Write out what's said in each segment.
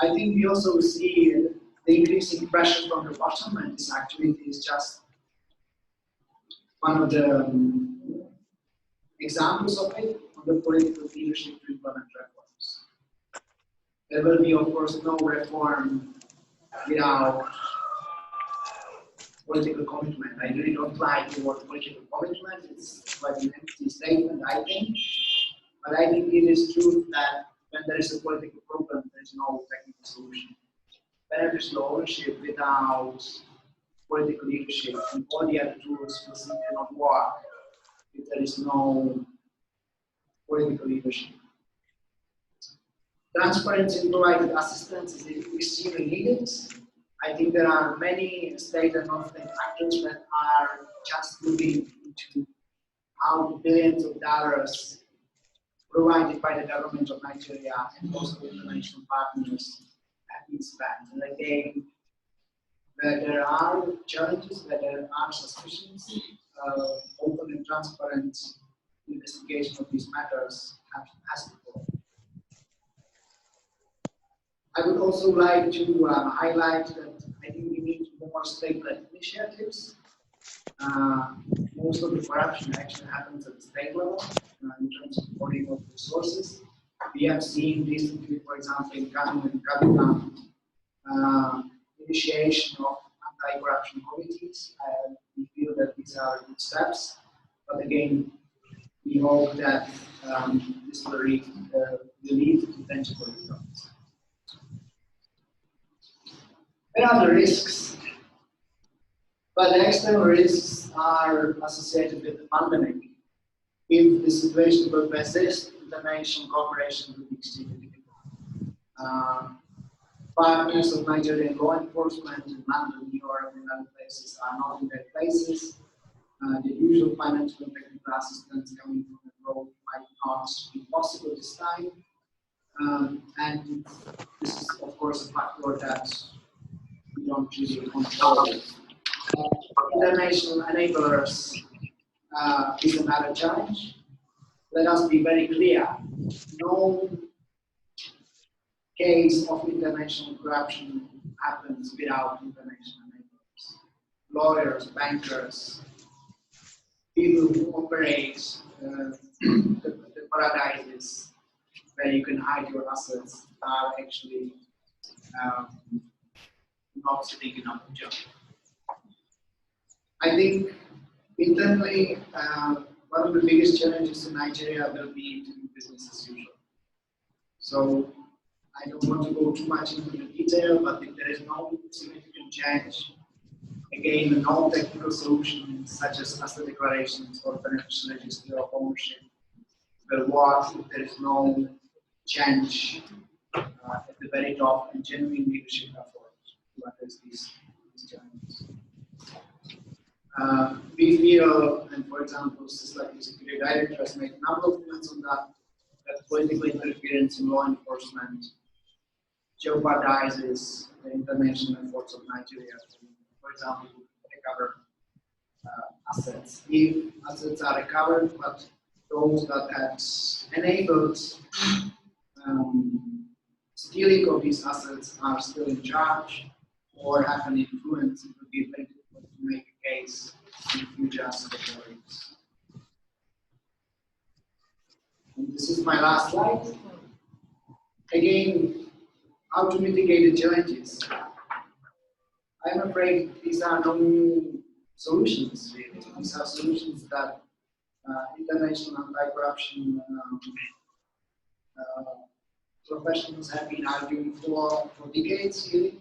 I think we also see the increasing pressure from the bottom, and this activity is just one of the examples of it, on the political leadership to implement reforms. There will be, of course, no reform without political commitment. I really don't like the word political commitment. It's quite an empty statement, I think. But I think it is true that when there is a political problem, there is no technical solution. Beneficial ownership without political leadership and all the other tools will simply not work if there is no political leadership. Transparency in provided assistance is extremely needed. I think there are many state and non-state actors that are just looking into how the billions of dollars provided by the government of Nigeria and also international partners have been spent. And again, where there are challenges, where there are suspicions, open and transparent investigation of these matters has to go. I would also like to highlight that I think we need more state-led initiatives. Most of the corruption actually happens at the state level in terms of hoarding of resources. We have seen recently, for example, in Kano and Kaduna, initiation of anti-corruption committees. We feel that these are good steps, but again, we hope that this will lead to tangible results. There are the risks, but the external risks are associated with the pandemic. If the situation will persist, international cooperation will be extremely difficult. Partners of Nigerian law enforcement in London, New York, and other places are not in their places. The usual financial and technical assistance coming from abroad might not be possible this time. And this is, of course, a factor that we don't really control. International enablers is another challenge. Let us be very clear. No case of international corruption happens without international enablers. Lawyers, bankers, people who operate the paradises where you can hide your assets are actually not sitting in a job. I think internally, one of the biggest challenges in Nigeria will be to do business as usual. So I don't want to go too much into the detail, but if there is no significant change, again, no technical solutions such as asset declarations or beneficial register of ownership will work if there is no change at the very top and genuine leadership effort to address these challenges. We feel, and for example, CISLAC Executive Director has made a number of comments on that political interference in law enforcement jeopardizes the international efforts of Nigeria to, for example, recover assets. If assets are recovered, but those that had enabled stealing of these assets are still in charge or have an influence, it would be very difficult to make a case in future asset recoveries. And this is my last slide. Again, how to mitigate the challenges. I'm afraid these are no new solutions, really. These are solutions that international anti-corruption professionals have been arguing for decades, really.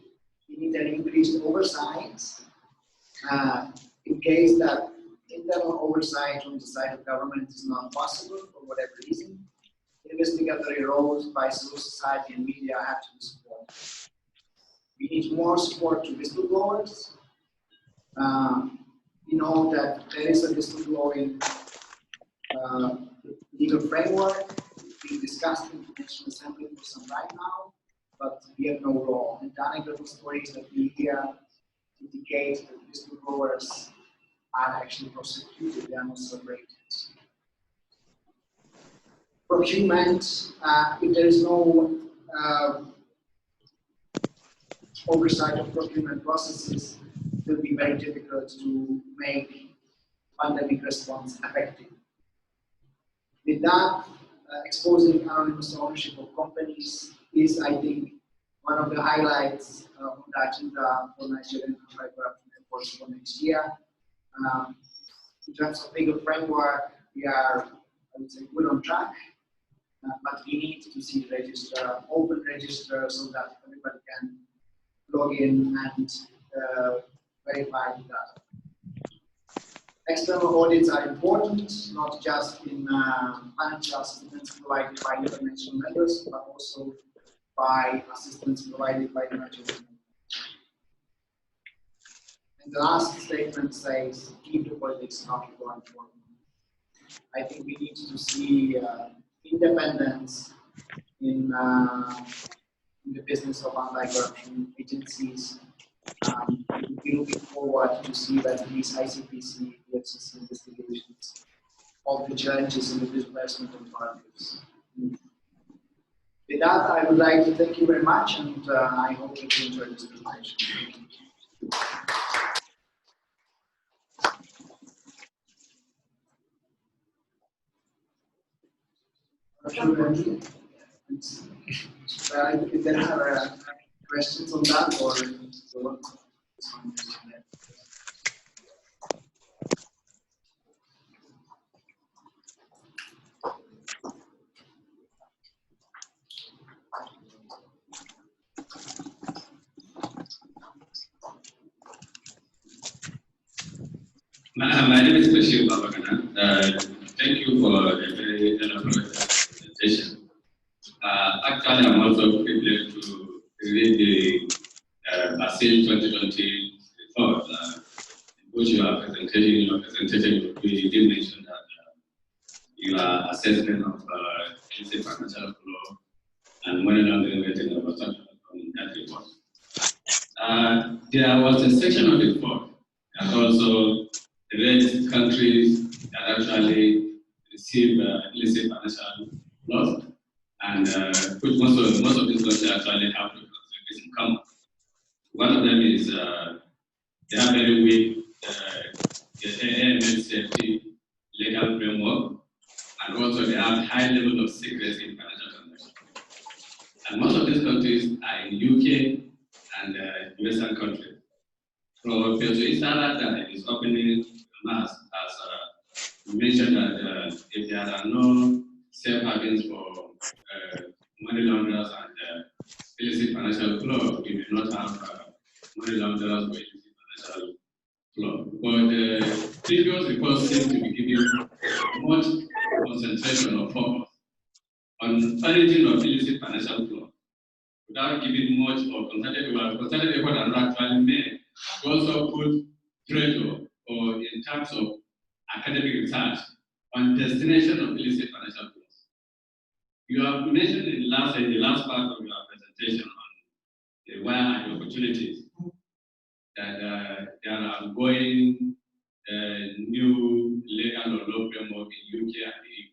We need an increased oversight in case that internal oversight on the side of government is not possible for whatever reason. Investigatory roles by civil society and media have to be supported. We need more support to whistleblowers. We know that there is a whistleblowing legal framework being discussed in the National Assembly for some time now, but we have no law. And the anecdotal stories that we hear indicate that whistleblowers are actually prosecuted, they are not celebrated. Procurement, if there is no oversight of procurement processes, it will be very difficult to make pandemic response effective. With that, exposing anonymous ownership of companies is, I think, one of the highlights on the agenda for Nigerian anti-corruption efforts for next year. In terms of legal framework, we are, I would say, good on track, but we need to see the register, open register, so that everybody can log in and verify the data. External audits are important, not just in financial assistance provided by international members, but also by assistance provided by the Nigerian members. And the last statement says, keep the politics out of one form. I think we need to see independence in the business of anti-corruption agencies. We're looking forward to see that these ICPC, EFCC investigations of the challenges in the disbursement of funds. With that, I would like to thank you very much, and I hope you enjoyed this presentation. If there are questions on that, or so. My name is Bashir Babagana. Thank you for a very elaborate presentation. Actually, I'm also privileged to read the Basil 2020 report, which your presentation, you did mention that your assessment of illicit financial flow and money laundering related was on that report. There was a section of the report that also raised countries that actually receive illicit financial loss, and which most of these countries actually have this in common. One of them is they have very weak AML safety legal framework, and also they have high level of secrecy in financial transactions. And most of these countries are in UK and Western countries. So Professor Isara is opening mass as mentioned that if there are no safe havens for money launderers and illicit financial flow, we may not have money launderers for illicit financial flow. But the previous reports seem to be giving much concentration or focus on origin of illicit financial flow, without giving much or concerted effort and actually made to also put pressure or in terms of academic research on destination of illicit financial flows. You have mentioned in the last part of your presentation on the wire and opportunities that there are ongoing new legal or law framework in UK and the EU.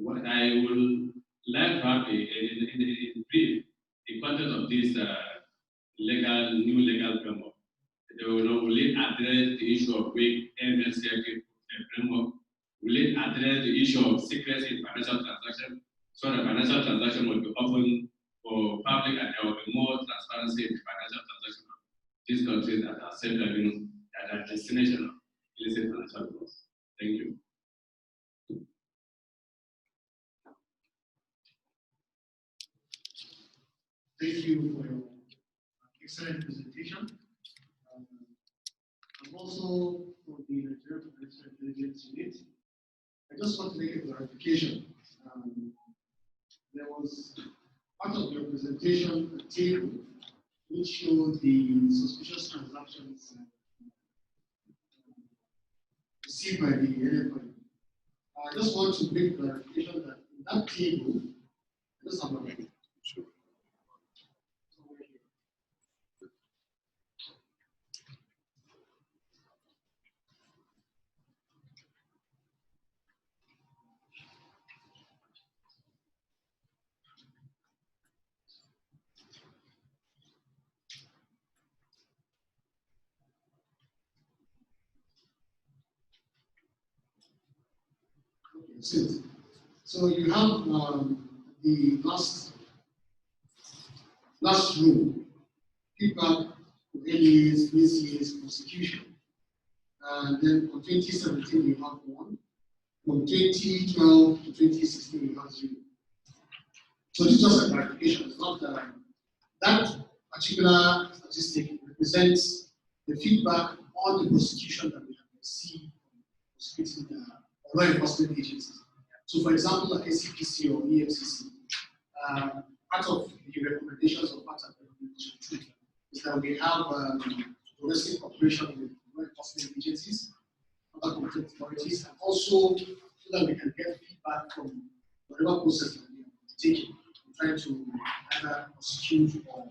What I would like to have in brief, the content of this new legal framework. Will it address the issue of weak AML safety framework? Will it address the issue of secrecy in financial transactions? So the financial transaction will be open for public and there will be more transparency in the financial transaction of these countries that are safe having, that are destination of illicit financial flows. Thank you. Thank you for your excellent presentation. And also for the Nigerian Financial Intelligence Unit. I just want to make a clarification. There was part of your presentation a table which showed the suspicious transactions received by the NFI. I just want to make clarification that in that table, just have a minute. Sure. So you have the last row, feedback for LEAs, BCAs, prosecution. And then for 2017, you have one. From 2012 to 2016, you have 0. So this is just a clarification. It's not that particular statistic represents the feedback on the prosecution that we have received from prosecuting law enforcement agencies. So, for example, like SCPC or EFCC, part of the recommendations of part of the recommendation 2 is that we have domestic cooperation with law enforcement agencies, other competent authorities, and also so that we can get feedback from whatever process that we are taking, trying to either prosecute or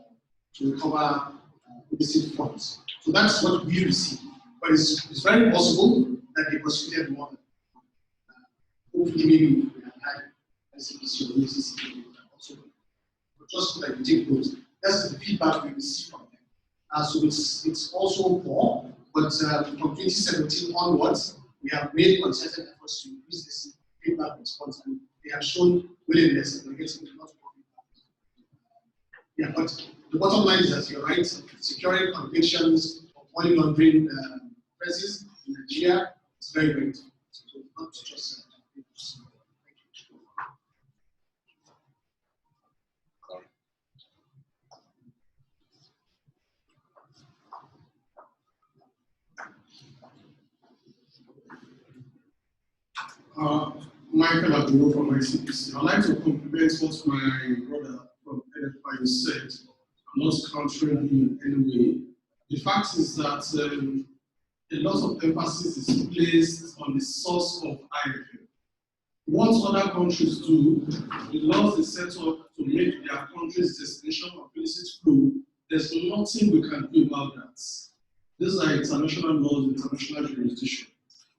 to recover illicit funds. So that's what we receive. But it's very possible that they prosecuted more than hopefully maybe we have had SCPC or EFCC also. But just so that you take those, that's the feedback we receive from them. So it's also poor, but from 2017 onwards, we have made concerted efforts to increase this feedback response, and they have shown willingness and we're getting a lot more feedback. Yeah, but the bottom line is that you're right, securing convictions of money laundering offenses in Nigeria is very, very difficult. So not just Michael Abdul from ICPC. I'd like to compliment what my brother from NFI said. I'm not countering him in any way. The fact is that a lot of emphasis is placed on the source of IFM. What other countries do, the laws they set up to make their country's destination of illicit flow, there's nothing we can do about that. These are international laws, international jurisdiction.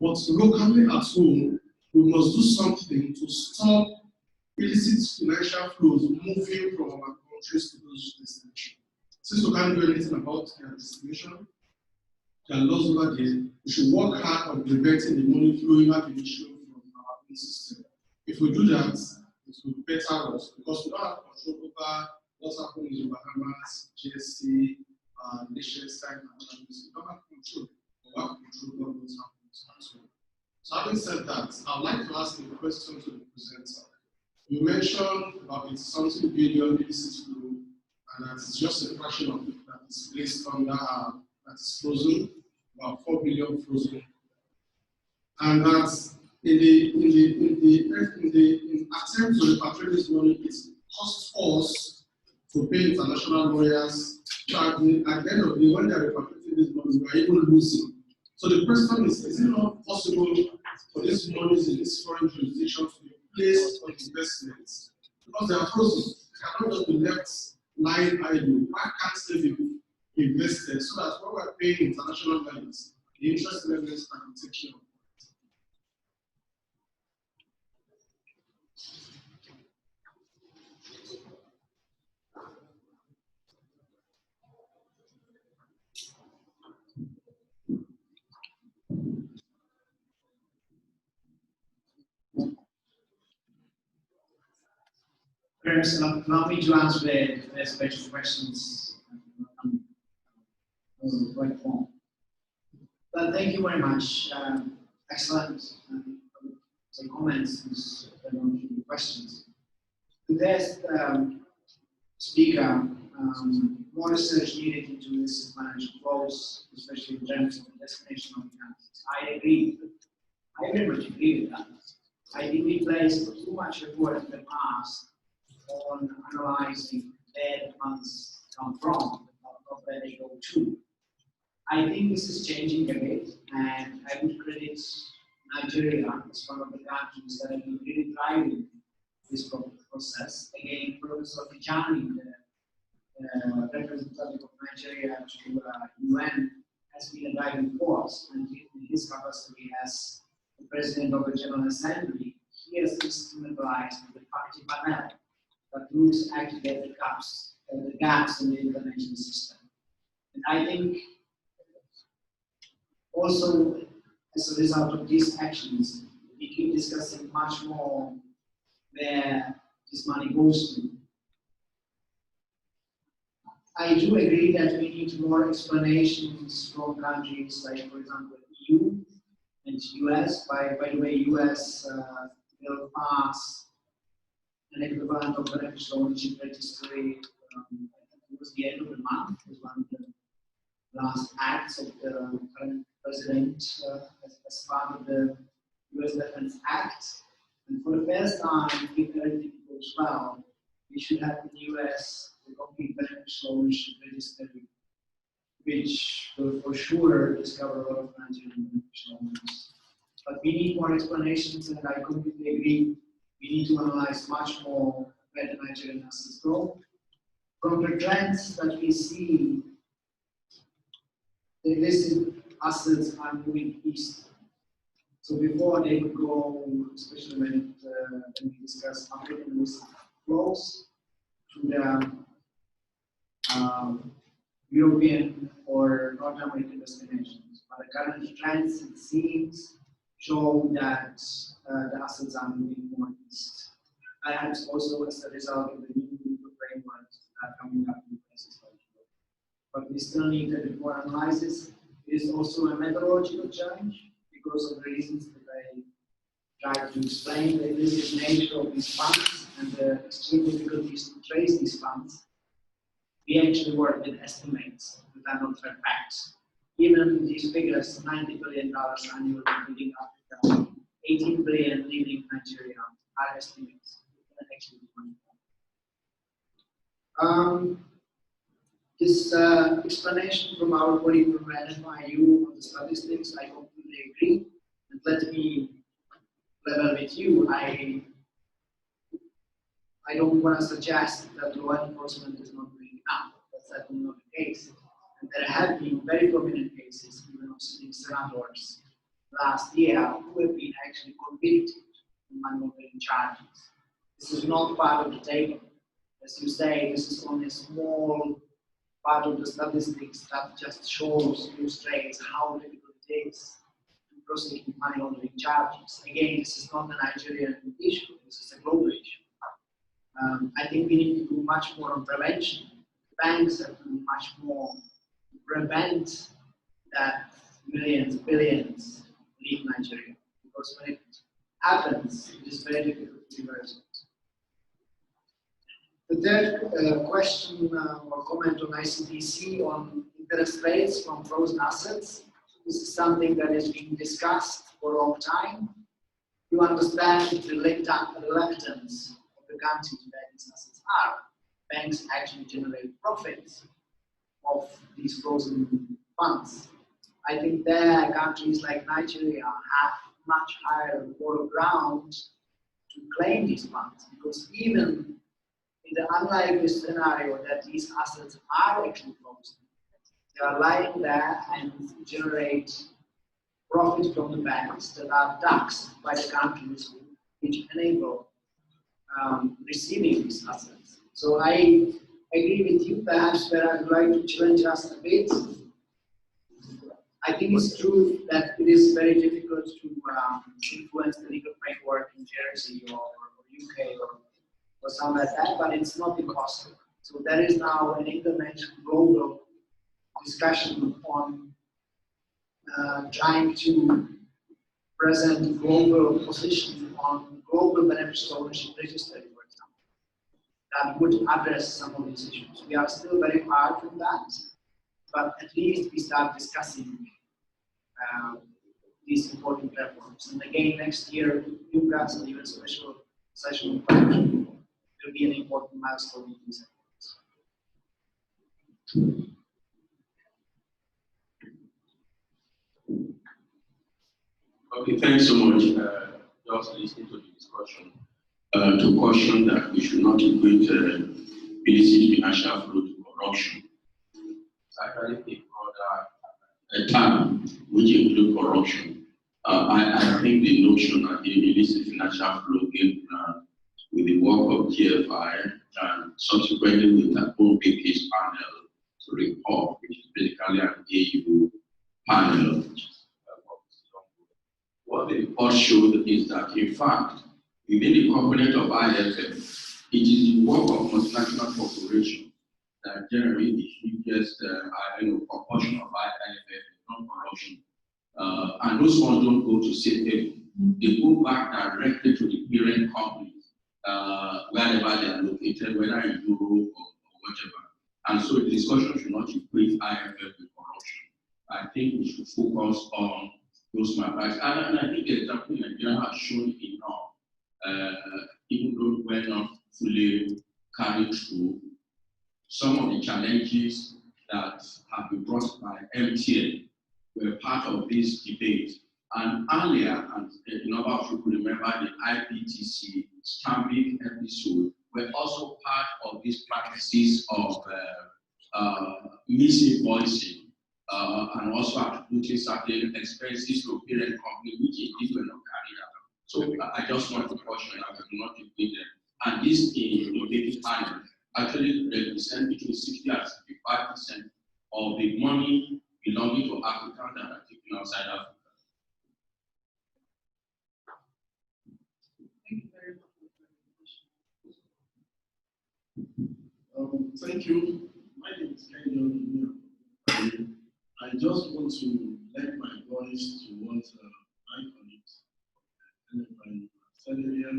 But locally at home, we must do something to stop illicit financial flows moving from our countries to those destinations. Since we can't do anything about their destination, their laws over there, we should work hard on preventing the money flowing out initially from our own system. If we do that, it will better us because we don't have control over what happens in Bahamas, GSC, Liechtenstein, and other places. We don't have control. We have control over what's happening as well. So having said that, I'd like to ask a question to the presenter. You mentioned about it's something billion illicit flow, and that it's just a fraction of it that is placed under that is frozen, about 4 billion frozen, and that in attempt to repatriate this money, it costs us to pay international lawyers. So at the end of the day, when they are repatriating this money, we are even losing. So the question is it not possible for these monies in this foreign jurisdiction to be placed on investments? Because they are frozen, they cannot just be left lying idle. Why can't they be invested so that when we are paying international lenders, the interest levels can be taken care of? Perhaps allow me to answer the special questions right form. But thank you very much. Excellent comments and questions. The best speaker, more research needed into this financial flows, especially in terms of the destination of finances. I agree. I very much agree with that. I think we placed too much effort in the past on analyzing where the funds come from, not where they go to. I think this is changing a bit, and I would credit Nigeria as one of the countries that have been really driving this process. Again, Professor Tijani, the representative of Nigeria to UN, has been a driving force, and in his capacity as the President of the General Assembly, he has instrumentalized the party panel that looks actually at the gaps in the international system. And I think also as a result of these actions, we keep discussing much more where this money goes to. I do agree that we need more explanations from countries like, for example, EU and US. By the way, US will pass an equivalent of beneficial ownership registry. It was the end of the month. It was one of the last acts of the current president as part of the US Defense Act. And for the first time, if everything goes well, we should have in the US the complete beneficial ownership registry, which will for sure discover a lot of Nigerian beneficial owners. But we need more explanations, and I completely agree. We need to analyze much more where the Nigerian assets go. From the trends that we see, the illicit assets are moving east. So before they would go, especially when we discuss African illicit flows, to the European or North American destinations. But the current trends, it seems, show that the assets are moving more east. Perhaps also as a result of the new legal frameworks that are coming up in places like Europe. But we still need a bit more analysis. It is also a methodological challenge because of the reasons that I tried to explain, the illicit nature of these funds and the extreme difficulties to trace these funds. We actually work with estimates that are not fair facts. Even these figures, $90 billion annually leaving Africa, 18 billion leaving Nigeria, are estimates. Actually, this explanation from our colleague from NFIU on the statistics, I completely agree. And let me level with you. I don't want to suggest that law enforcement is not doing enough. That's certainly not the case. And there have been very prominent cases, even of sitting senators last year, who have been actually convicted in money laundering charges. This is not part of the table. As you say, this is only a small part of the statistics that just shows, illustrates how difficult it is to prosecute money laundering charges. Again, this is not a Nigerian issue, this is a global issue. I think we need to do much more on prevention. Banks have to do much more to prevent that millions, billions leave Nigeria. Because when it happens, it is very difficult to reverse it. The third question or comment on ICBC on interest rates from frozen assets. This is something that is being discussed for a long time. You understand the reluctance of the countries where these assets are. Banks actually generate profits of these frozen funds. I think there countries like Nigeria have much higher moral ground to claim these funds, because even in the unlikely scenario that these assets are actually frozen, they are lying there and generate profit from the banks that are taxed by the countries which enable receiving these assets. So I agree with you, perhaps where I would like to challenge us a bit. I think it's true that it is very difficult to influence the legal framework in Jersey or UK or something like that, but it's not impossible. So there is now an international global discussion on trying to present global position on global beneficial ownership registry, for example, that would address some of these issues. We are still very far from that, but at least we start discussing these important reforms. And again, next year, UCAS and even special session will be an important milestone in these efforts. Okay, thanks so much. Just listening to the discussion, to caution that we should not equate illicit financial flow to corruption. It's actually a term which includes corruption. I think the notion that the illicit financial flow came with the work of GFI and subsequently with the own case panel to report, which is basically an AU panel. what the report showed is that, in fact, within the component of IFF, it is the work of multinational corporations that generate the hugest proportion of IFF in non-corruption. And those funds don't go to safe haven. They go back directly to the parent companies, wherever they are located, whether in Europe or whatever. And so the discussion should not equate IFF with corruption. I think we should focus on those matters. And I think the example in Nigeria has shown enough, even though we're not fully carried through some of the challenges that have been brought by MTN were part of this debate. And earlier, and a number of people remember the IPTC stamping episode, were also part of these practices of misinvoicing and also attributing certain expenses to a parent company, which indeed were not carried out. So I just want to caution that we do not include them. And this innovative panel actually represent between 60 and 65% of the money belonging to Africans that are taken outside Africa. Thank you very much. Thank you. My name is Kenyon. I just want to lend my voice to what my colleagues said earlier.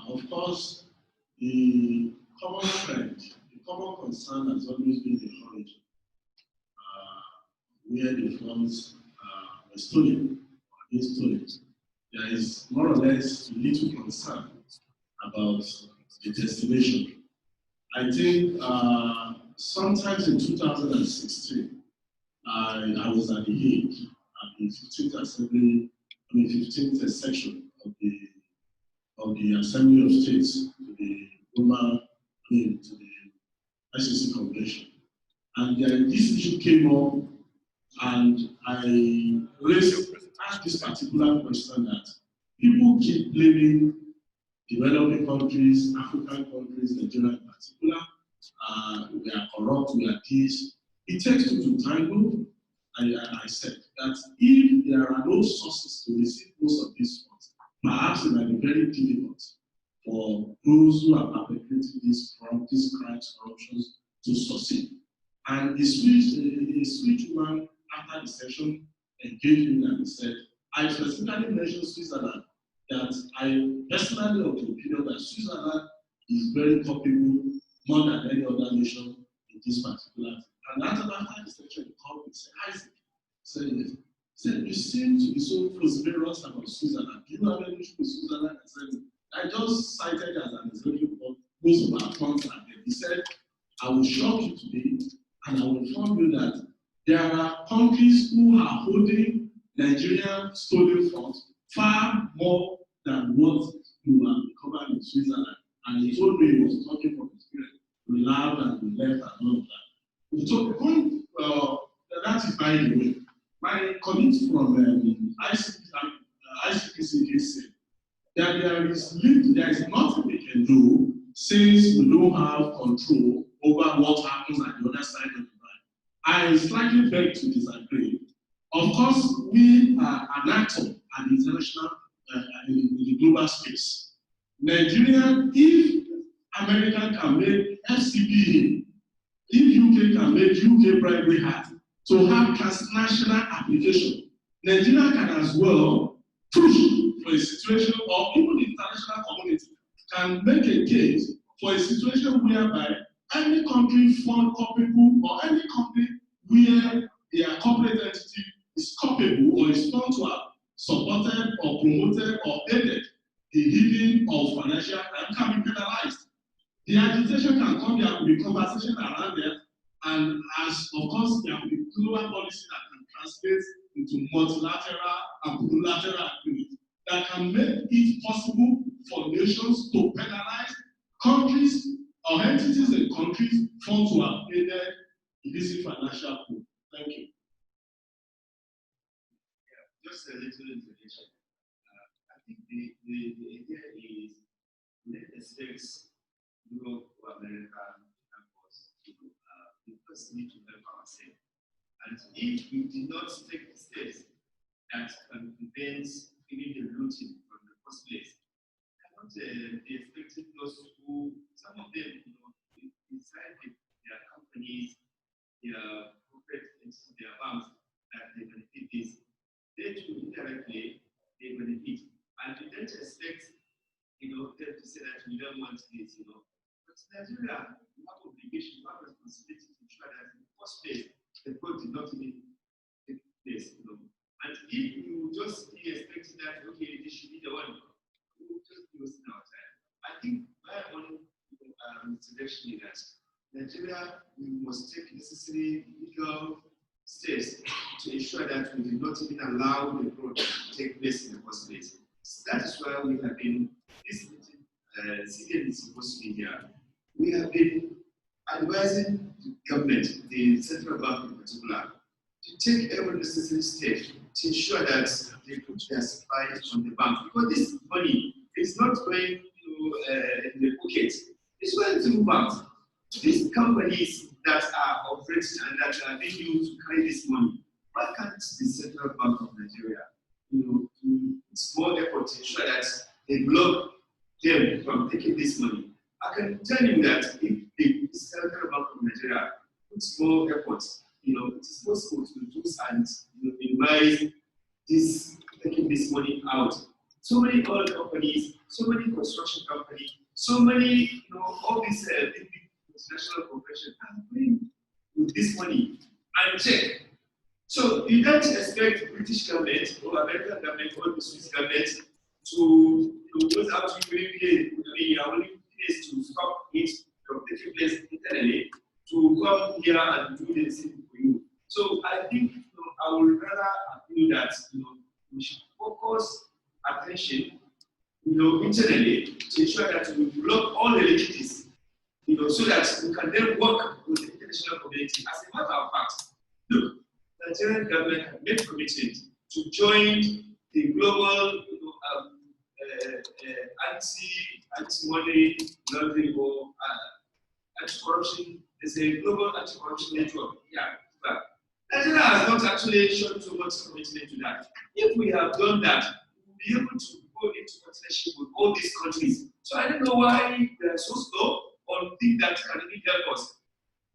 Of course, the common trend, the common concern has always been the origin, where the funds were stolen or being stolen. There is more or less little concern about the destination. I think sometimes in 2016, I was at the Hague at the 15th Assembly, 15th section of the Assembly of States to the Roma, to the ICC Convention. And this issue came up, and I asked this particular question that people keep blaming developing countries, African countries, Nigeria in particular. We are corrupt, we are this. It takes two to tango. I said that if there are no sources to receive most of these funds, perhaps it might be very difficult for those who are perpetrating these crimes, corruptions, to succeed. And the Swedish woman, after the session, engaged me and said, I specifically mentioned Switzerland, that I personally of the opinion that Switzerland is very culpable more than any other nation in this particular thing. And after the session, he called me and said, Isaac, said, you seem to be so prosperous about Switzerland. Do you have any issue with Switzerland? I just cited as an example of most of our funds are there. He said, I will shock you today, and I will inform you that there are countries who are holding Nigerian stolen funds far more than what you have recovered in Switzerland. And he told me he was talking from experience. We laughed and we left and all of that. So that is by the way. My colleagues from ICPC said that there is nothing we can do since we don't have control over what happens at the other side of the line. I slightly beg to disagree. Of course, we are an actor at the international, in the global space. Nigeria, if America can make FCPA, if UK can make UK bribery hard, to have transnational application, Nigeria can as well push for a situation, or even the international community can make a case for a situation whereby any country fund culpable or any company where their corporate entity is culpable or is found to have supported or promoted or aided the hiding of financial crime can be penalized. The agitation can come, there will be conversation around there, and as of course there will be global policy that can translate into multilateral and plurilateral agreements that can make it possible for nations to penalize countries or entities in countries found to have aided illicit financial flow. Thank you. Yeah, just a little information. I think the idea is let the states, Europe or America, help us to we first need to help ourselves. And if we did not take the steps that can prevent even the looting from the first place, cannot be expected those who, some of them, inside their companies, their corporate entities, their banks, that they benefit this. They too indirectly they benefit. And we don't expect, them to say that we don't want this, But Nigeria, we have obligation, we have responsibility to ensure that in the first place, the vote did not even take place, And if you just be expecting that, okay, this should be the one, we will just be wasting our time. I think my own suggestion is that Nigeria, we must take necessary legal steps to ensure that we do not even allow the fraud to take place in the first place. So that is why we have been, this meeting is supposed to be here. We have been advising the government, the central bank in particular, to take every necessary step to ensure that they put their supplies on the bank. Because this money is not going in the pocket, it's going through banks. These companies that are operating and that are being used to carry this money, why can't the Central Bank of Nigeria, do small effort to ensure that they block them from taking this money? I can tell you that if the Central Bank of Nigeria puts more efforts, it is possible to reduce and minimize this taking this money out. So many oil companies, so many construction companies, so many, all these big international corporations are paying with this money unchecked. So you don't expect British government or American government or the Swiss government to just have to really are only place to stop it from taking place internally to come here and do the same for you. So I think I would rather appeal that we should focus attention internally to ensure that we block all the leakages, so that we can then work with the international community. As a matter of fact, look, the Nigerian government has made commitment to join the global anti-money laundering or anti-corruption. There's a global anti-corruption network. Yeah, but Nigeria has not actually shown too much commitment to that. If we have done that, we will be able to go into partnership with all these countries. So I don't know why they are so slow on things that can really help us.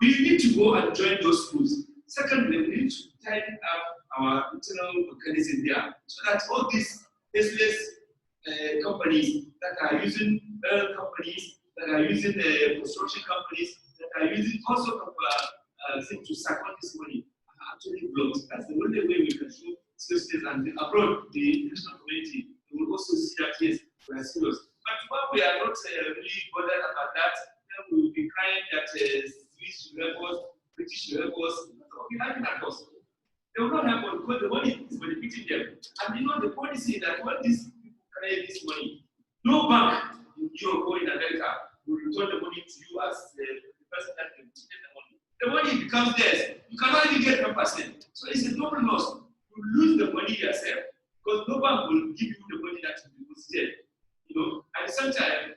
We need to go and join those groups. Secondly, we need to tighten up our internal mechanism there so that all these business companies that are using oil companies, that are using construction companies, that are using all sorts of things to suck on this money are actually blocked. That's the only way we can show seriousness and abroad the international community. We will also see that yes, we are serious. But when we are not really bothered about that, then we will be crying that Swiss should help us, British should help us. They will be laughing at us. They will not help us because the money is benefiting them. And the policy that when these people carry this money, no bank in Europe or in America will return the money to you as the person that can take the money. The money becomes theirs. You cannot even get 1%. So it's a double loss. You lose the money yourself because no bank will give you the money that you deposited. At the same time,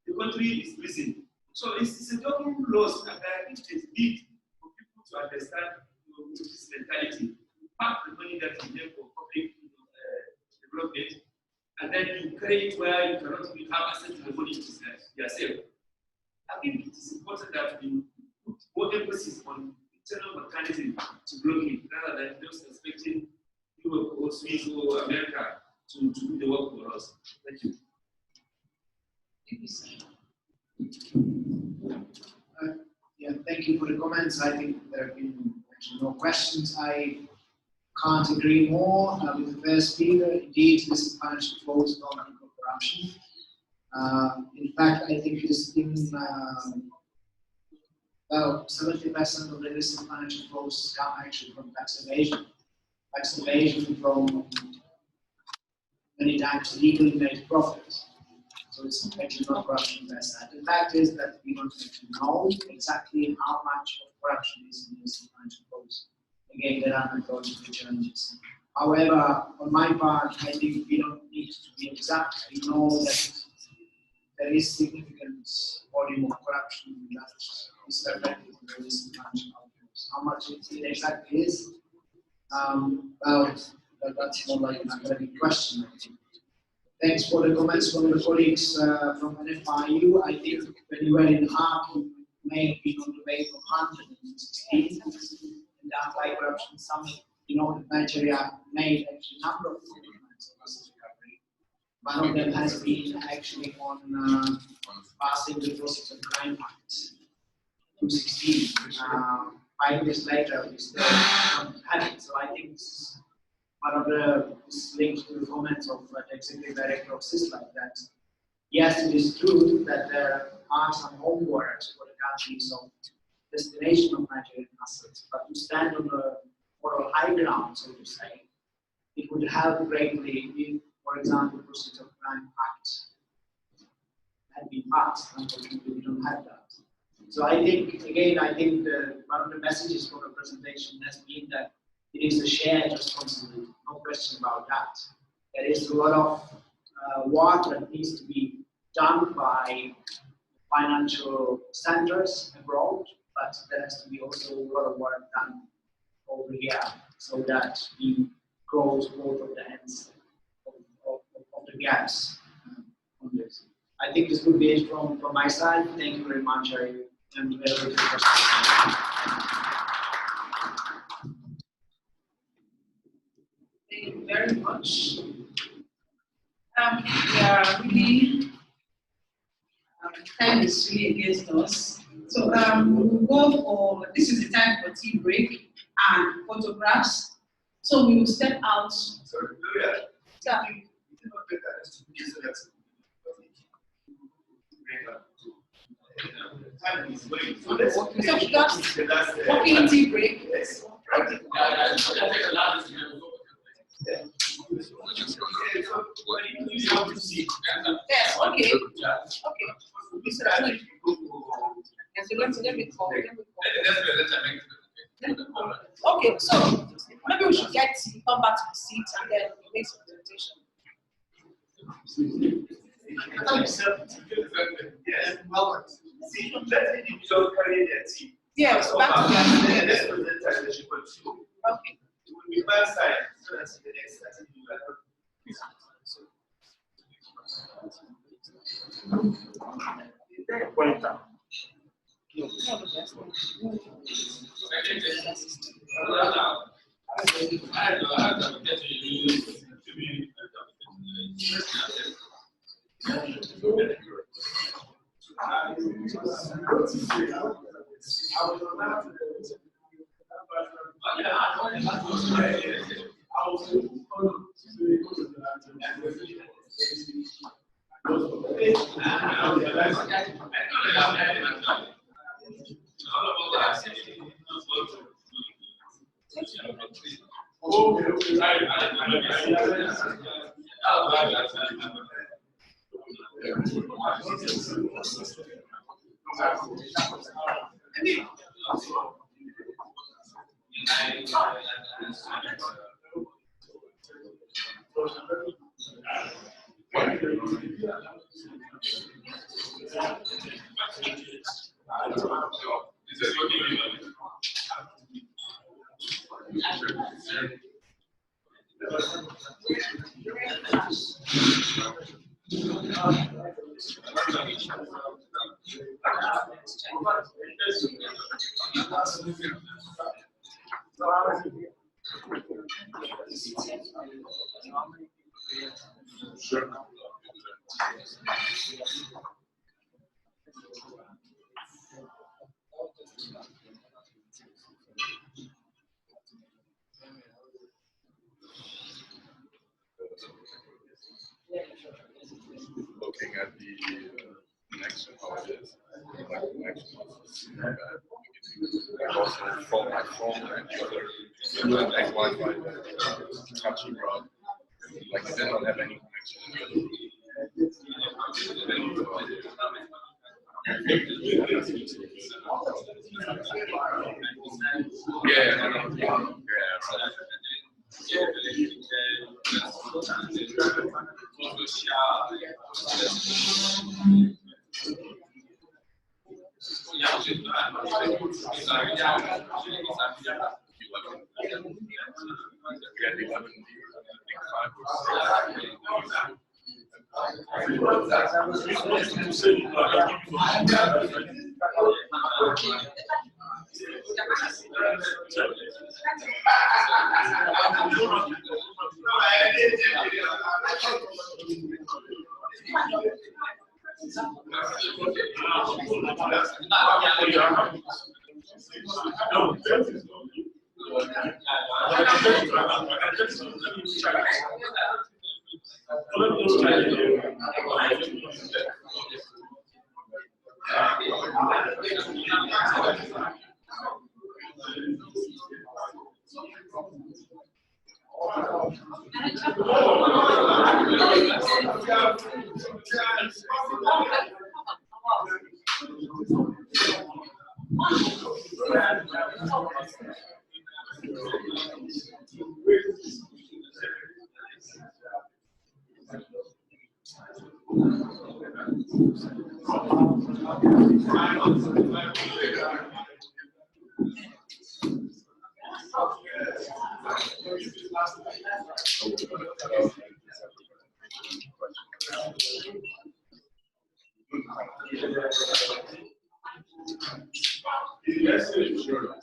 the country is losing. So it's a double loss, and I think there's need for people to understand this mentality. You pack the money that is there for public development, and then you create where you cannot even have access to the money yourself. I think it is important that we put more emphasis on internal mechanism to block it rather than just expecting Europe or Swiss or America to do the work for us. Thank you. Thank you for the comments. I think there have been actually no questions. I can't agree more with the first speaker. Indeed, this is financial flows, not corruption. In fact, I think this thing, well, 70% of the illicit financial flows come actually from tax evasion. Tax evasion from many times legally made profits. So it's actually not corruption as that. The fact is that we don't actually know exactly how much of corruption is in these financial flows. Again, there are methodological challenges. However, on my part, I think we don't need to be exact. We know that there is significant volume of corruption that is reflected in the illicit financial outflows. how much it exactly is. Well, that's more like an academic question, I think. Thanks for the comments from the colleagues from NFIU. I think when you were in Hague, you may have been on the way from 116 in the Anti-Corruption Summit. You know that Nigeria made actually a number of commitments on this recovery. One of them has been actually on passing the Process of Crime Act 2016. 5 years later, we still don't have it. So I think this is one of the links to the comments of the Executive Director of CISLAC that yes, it is true that there are some homeworks for the countries of destination of Nigerian assets, but to stand on a moral high ground, so to say, it would help greatly if, for example, the Process of Crime Act had been passed. Unfortunately, we don't have that. So I think, again, one of the messages from the presentation has been that it is a shared responsibility, no question about that. There is a lot of work that needs to be done by financial centers abroad, but there has to be also a lot of work done over here so that we close both of the ends of the gaps on this. I think this would be it from my side. Thank you very much. I am available for questions. Thank you very much. We are really, time is really against us. So we'll go for, this is the time for tea break and photographs. So we will step out. Sorry, Gloria. Yeah. Time is going. So let's walking tea break. Yes. Yes, okay. Okay. Yes, let me call. Okay, so maybe we should get to come back to the seat and then make some presentation. Yes, well, see, let the individual carry their team. Yes, back to the let's present as they should continue. Okay. It will be one side, so that's the next starting you point out. Looking at the connection, how it is, my connection was bad. I also from my phone and the other ex-Wi-Fi touching rod, like it did not have any connection in the other room. Yes, sure.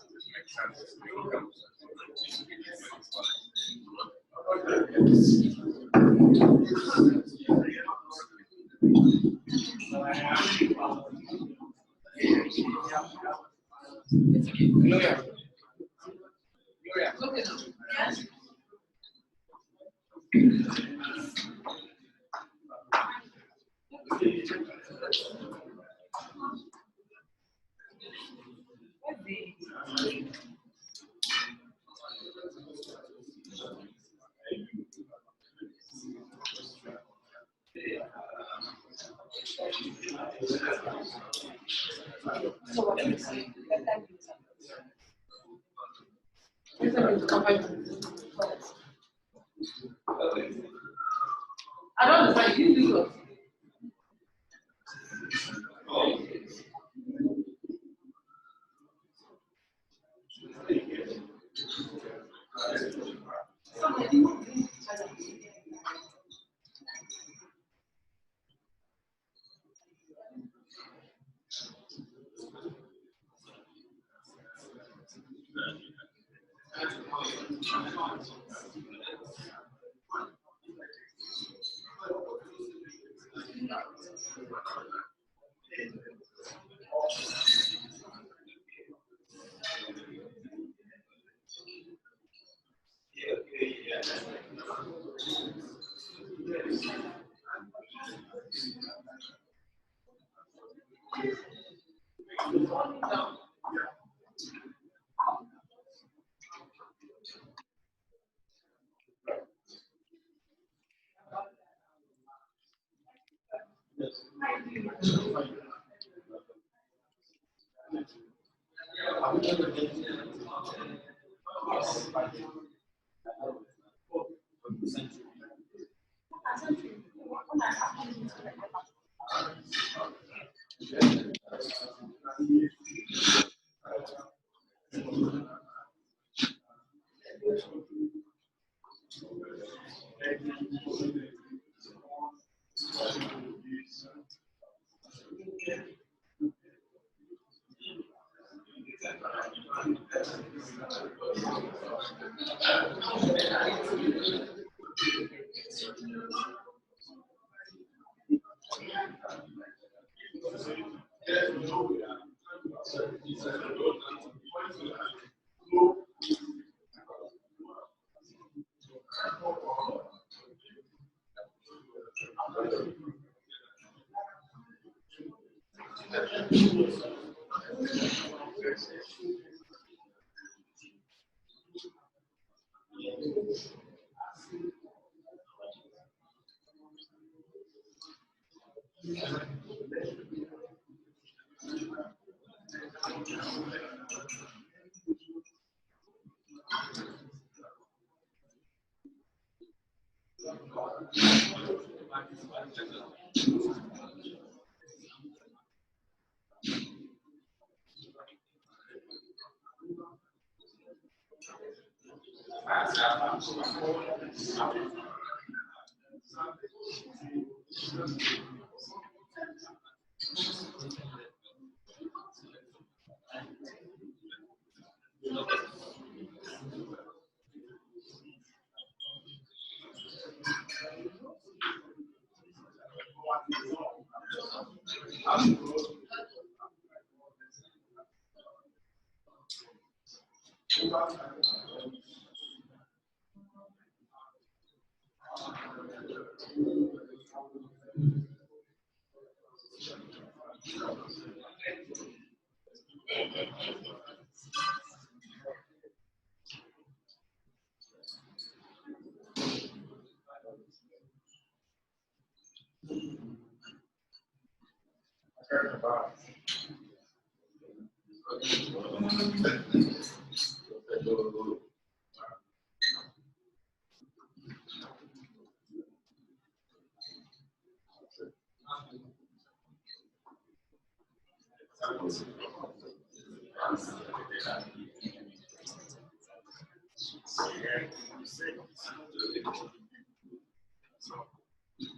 I don't understand. You do it.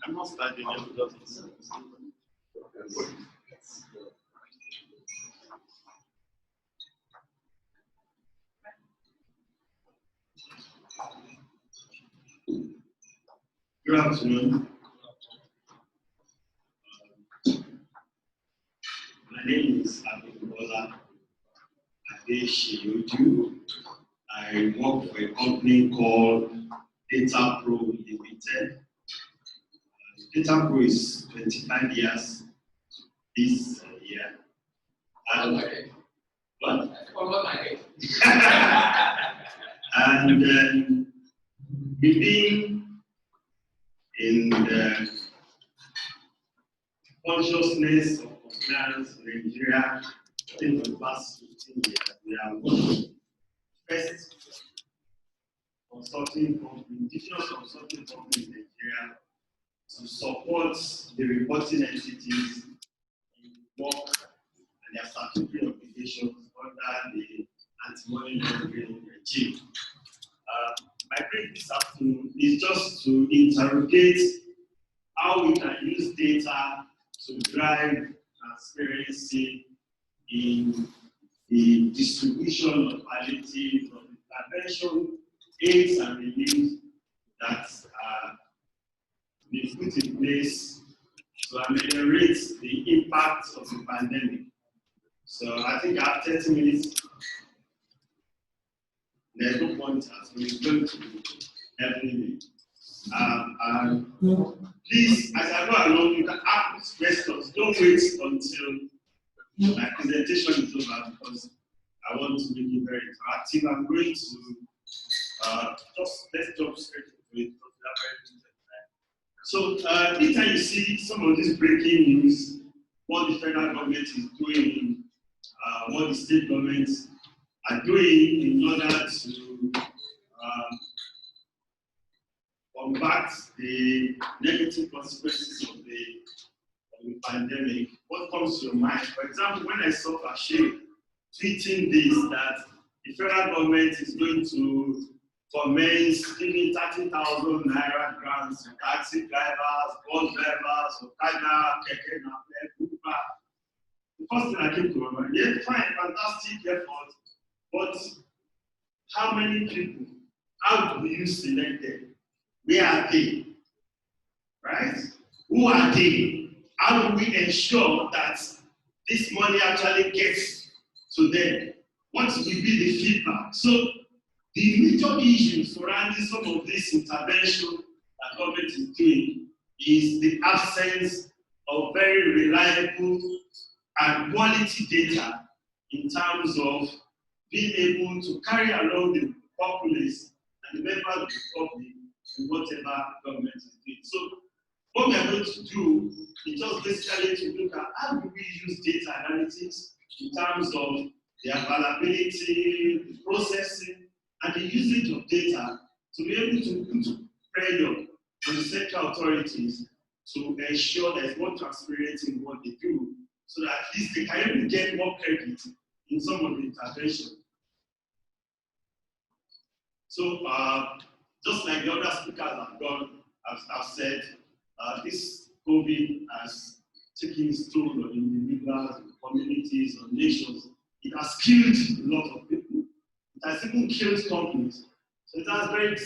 I'm not studying because Good afternoon. My name is Abimbola Adeshioju. I work for a company called Data Pro Limited. Data Pro is 25 years this year. And what? And we've been in the consciousness of compliance in Nigeria in the past 15 years. We have first consulting company, indigenous consulting company in Nigeria to support the reporting entities in work and their statutory obligations under the Anti-Money Laundering regime. My brief this afternoon is just to interrogate how we can use data to drive transparency in the distribution of palliative of intervention, aids and relief that are being put in place to ameliorate the impact of the pandemic. So I think I have 30 minutes. There's no point as we're going to helping me. Please, as I go along, you can ask questions. Don't wait until my presentation is over because I want to make it very interactive. I'm going to let's jump straight into it. So, anytime you see some of this breaking news, what the federal government is doing, what the state governments are doing in order to combat the negative consequences of the pandemic, what comes to your mind? For example, when I saw Bashir tweeting this, that the federal government is going to commence giving 30,000 naira grants to taxi drivers, bus drivers, Okada, Keke, Napep, Uber. The first thing I came to my mind, yeah, fine, fantastic effort, but how many people? How do you select them? Where are they? Right? Who are they? How do we ensure that this money actually gets to them? What will be the feedback? So the major issues surrounding some of this intervention that government is doing is the absence of very reliable and quality data in terms of being able to carry along the populace and the members of the public in whatever government is doing. So what we are going to do is just basically to look at how do we use data analytics in terms of the availability, the processing, and the usage of data to be able to put pressure on the central authorities to ensure there is more transparency in what they do, so that at least they can even get more credit in some of the intervention. So just like the other speakers have said, this COVID has taken its toll on individuals, on communities, on nations. It has killed a lot of people. It has even killed companies. So it has very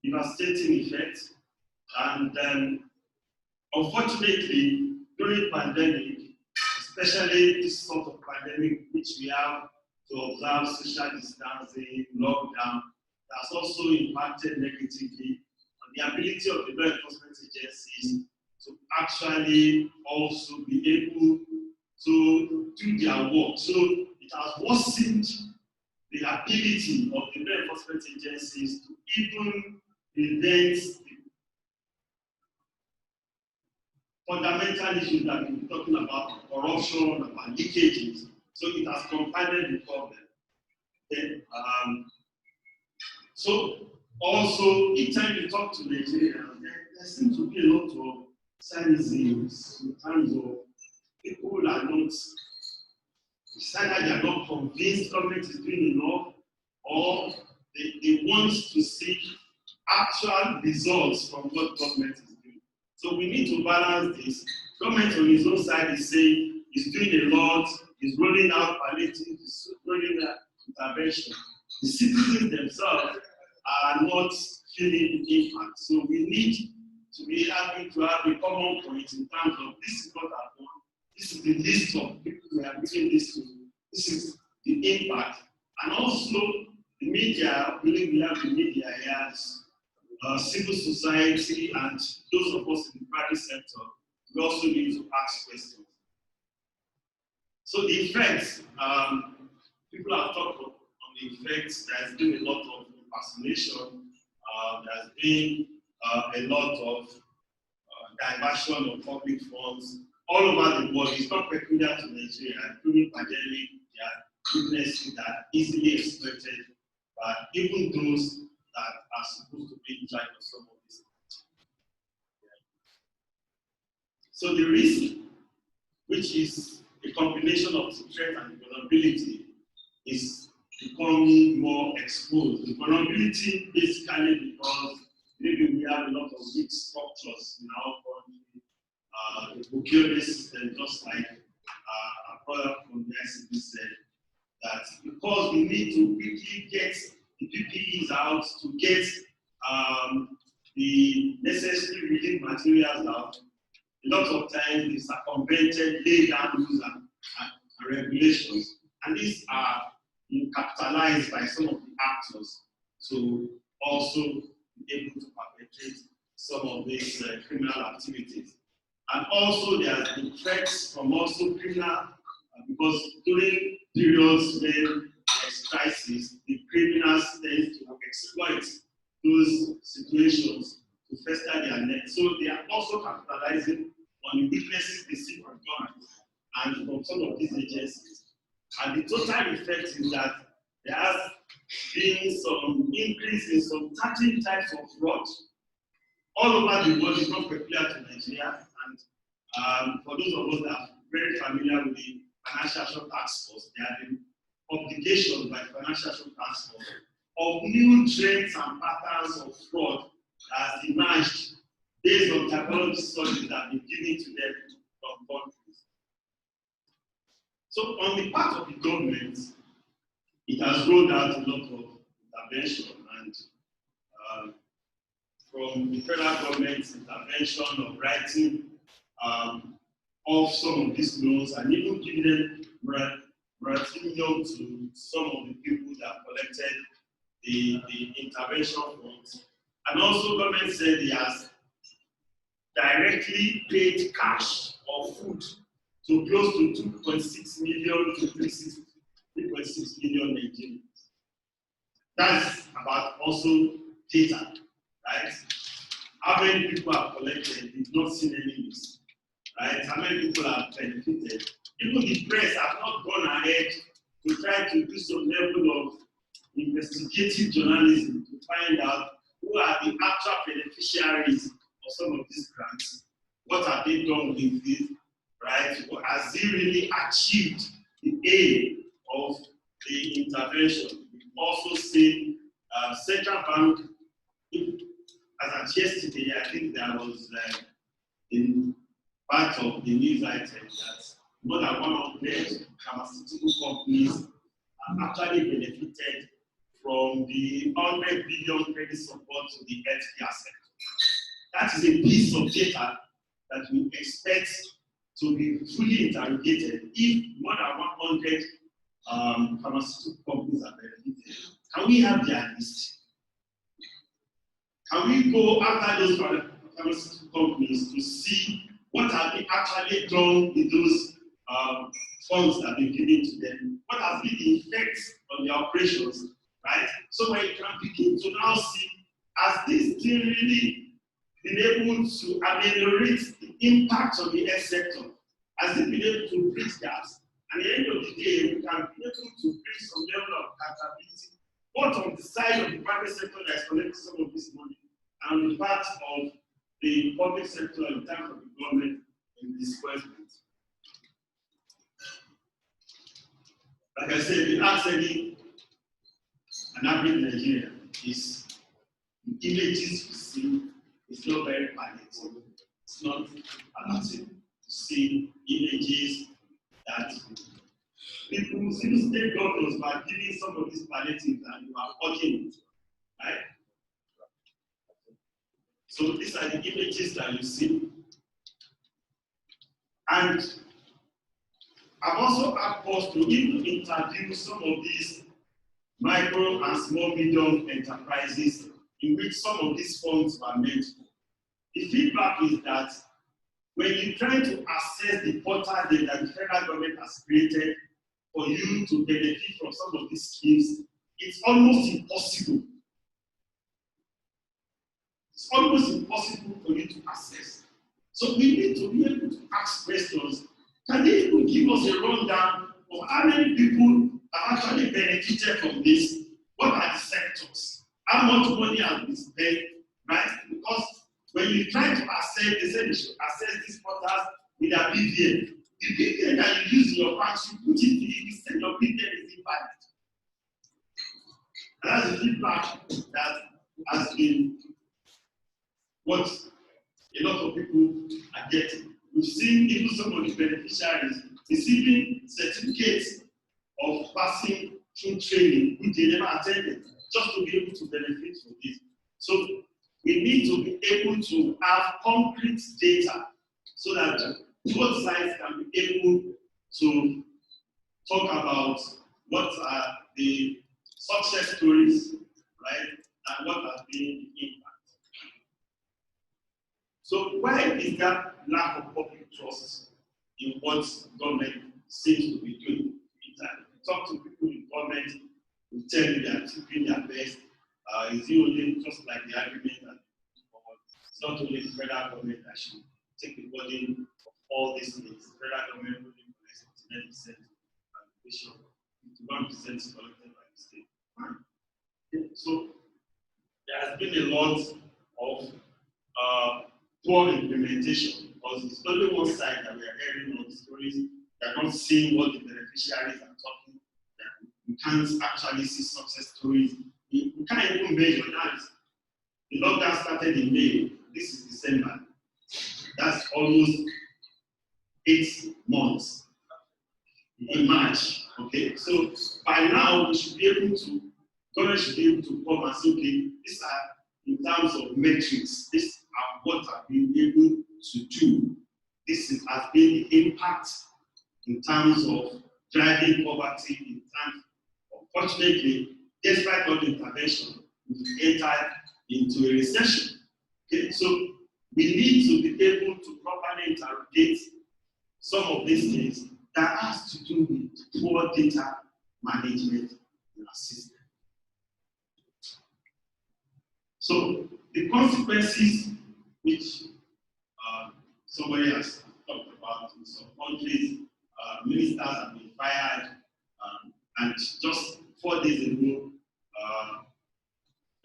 devastating effects. And unfortunately, during pandemic, especially this sort of pandemic which we have to observe social distancing, lockdown, has also impacted negatively on the ability of the law enforcement agencies to actually also be able to do their work. So it has worsened the ability of the law enforcement agencies to even prevent the fundamental issues that we've been talking about, corruption, about leakages. So it has compounded the problem. Then, so also, each time you talk to Nigerians, there seems to be a lot of cynicism in terms of people are not, either they are not convinced government is doing enough, or they want to see actual results from what government is doing. So we need to balance this. Government on its own side is saying it's doing a lot, it's rolling out palliative, it's rolling out intervention. The citizens themselves are not feeling the impact. So we need to be having to have a common point in terms of this is what I've done, this is the list of people we are giving this to, this is the impact. And also the media, I believe we have the media here, civil society, and those of us in the private sector, we also need to ask questions. So the effects, people have talked on the effects. There's been a lot of impersonation, there's been a lot of diversion of public funds all over the world. It's not peculiar to Nigeria. During pandemic, they are witnessing that easily exploited by even those that are supposed to be in charge of some of these things. So the risk, which is a combination of threat and vulnerability, is becoming more exposed. The vulnerability basically because maybe we have a lot of weak structures in our country. The procurement system, just like our brother from the ICB said, that because we need to quickly get the PPEs out, to get the necessary reading materials out, a lot of times they circumvented, laid down rules and regulations. And these are capitalized by some of the actors to also be able to perpetrate some of these criminal activities. And also there has been threats from also criminal, because during periods when there's crisis, the criminals tend to exploit those situations to fester their net. So they are also capitalizing on the weaknesses they see from government and from some of these agencies. And the total effect is that there has been some increase in some 13 types of fraud all over the world. It's not peculiar to Nigeria. And for those of us that are very familiar with the Financial Action Task Force, there have been obligations by the Financial Action Task Force of new trends and patterns of fraud that has emerged based on technology studies that have been given to them from countries. So on the part of the government, it has rolled out a lot of intervention, and from the federal government's intervention of writing off some of these loans and even giving them moratorium to some of the people that collected the intervention funds. And also government said it has directly paid cash or food to close to 2.6 million to 3.6 million Nigerians. That's about also data, right? How many people have collected? We've not seen any news, right? How many people have benefited? Even the press have not gone ahead to try to do some level of investigative journalism to find out who are the actual beneficiaries of some of these grants. What have they done with this, right? Has he really achieved the aim of the intervention? We've also seen central bank, as at yesterday, I think there was in part of the news item that more than 100 pharmaceutical companies have actually benefited from the 100 billion credit support to the healthcare sector. That is a piece of data that we expect to be fully interrogated if more than 100 pharmaceutical companies are benefited. Can we have their list? Can we go after those pharmaceutical companies to see what have they actually done with those funds that have been given to them? What has been the effect on their operations, right? So when you can begin to now see, has this thing really been able to ameliorate the impact on the health sector? Has it been able to bridge gaps? And at the end of the day, we can be able to bring some level of accountability, both on the side of the private sector that is collecting some of this money, and on the part of the public sector in terms of the government in disbursement. Like I said, the ask an average Nigerian is the images we see is not very palliative. It's not palliative to see images that people, civil state governors were giving some of these palliatives and you are watching it, right? So these are the images that you see. And I've also asked us to even interview some of these micro and small medium enterprises in which some of these funds were meant for. The feedback is that when you try to access the portal that the federal government has created for you to benefit from some of these schemes, it's almost impossible. It's almost impossible for you to access. So we need to be able to ask questions. Can they even give us a rundown of how many people have actually benefited from this? What are the sectors? How much money has been spent, right? Because when you try to access, they say you should access these portals with a BVN. The BVN that you use in your bank, you put it in, you say your BVN is invalid. And that's the feedback that has been what a lot of people are getting. We've seen even some of the beneficiaries receiving certificates of passing through training which they never attended, just to be able to benefit from this. So we need to be able to have concrete data so that both sides can be able to talk about what are the success stories, right, and what has been the impact. So why is that lack of public trust in what government seems to be doing? Talk to people in government who tell you they are doing their best. Is it only just like the argument that it's not only the federal government that should take the burden of all these things. The federal government only collects 99% of the 51% is collected by the state. So there has been a lot of poor implementation because it's only one side that we are hearing on the stories. We are not seeing what the beneficiaries are talking. We can't actually see success stories. We can't even measure that. The lockdown started in May. This is December. That's almost 8 months. In March. Okay. So by now we should be able to, government should be able to come and say, okay, these are in terms of metrics, these are what I've been able to do. This has been the impact in terms of driving poverty, in terms of, unfortunately, despite all the intervention, we've entered into a recession. Okay, so we need to be able to properly interrogate some of these things that has to do with poor data management in our system. So the consequences which somebody has talked about in some countries, ministers have been fired, and just 4 days ago,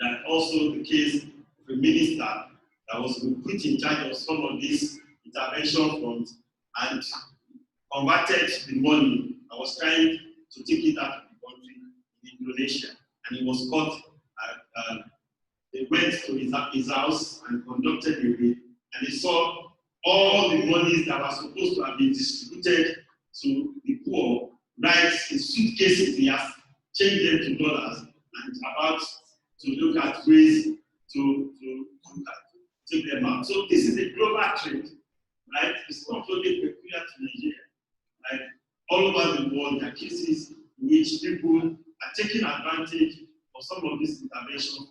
that also the case of a minister that was put in charge of some of these intervention funds and converted the money. I was trying to take it out of the country in Indonesia, and he was caught they went to his house and conducted a raid, and they saw all the monies that were supposed to have been distributed to the poor, right, in suitcases. He has changed them to dollars and about to look at ways to take them out. So this is a global trend, right? It's not only peculiar to Nigeria. Like all over the world, there are cases in which people are taking advantage of some of these interventions.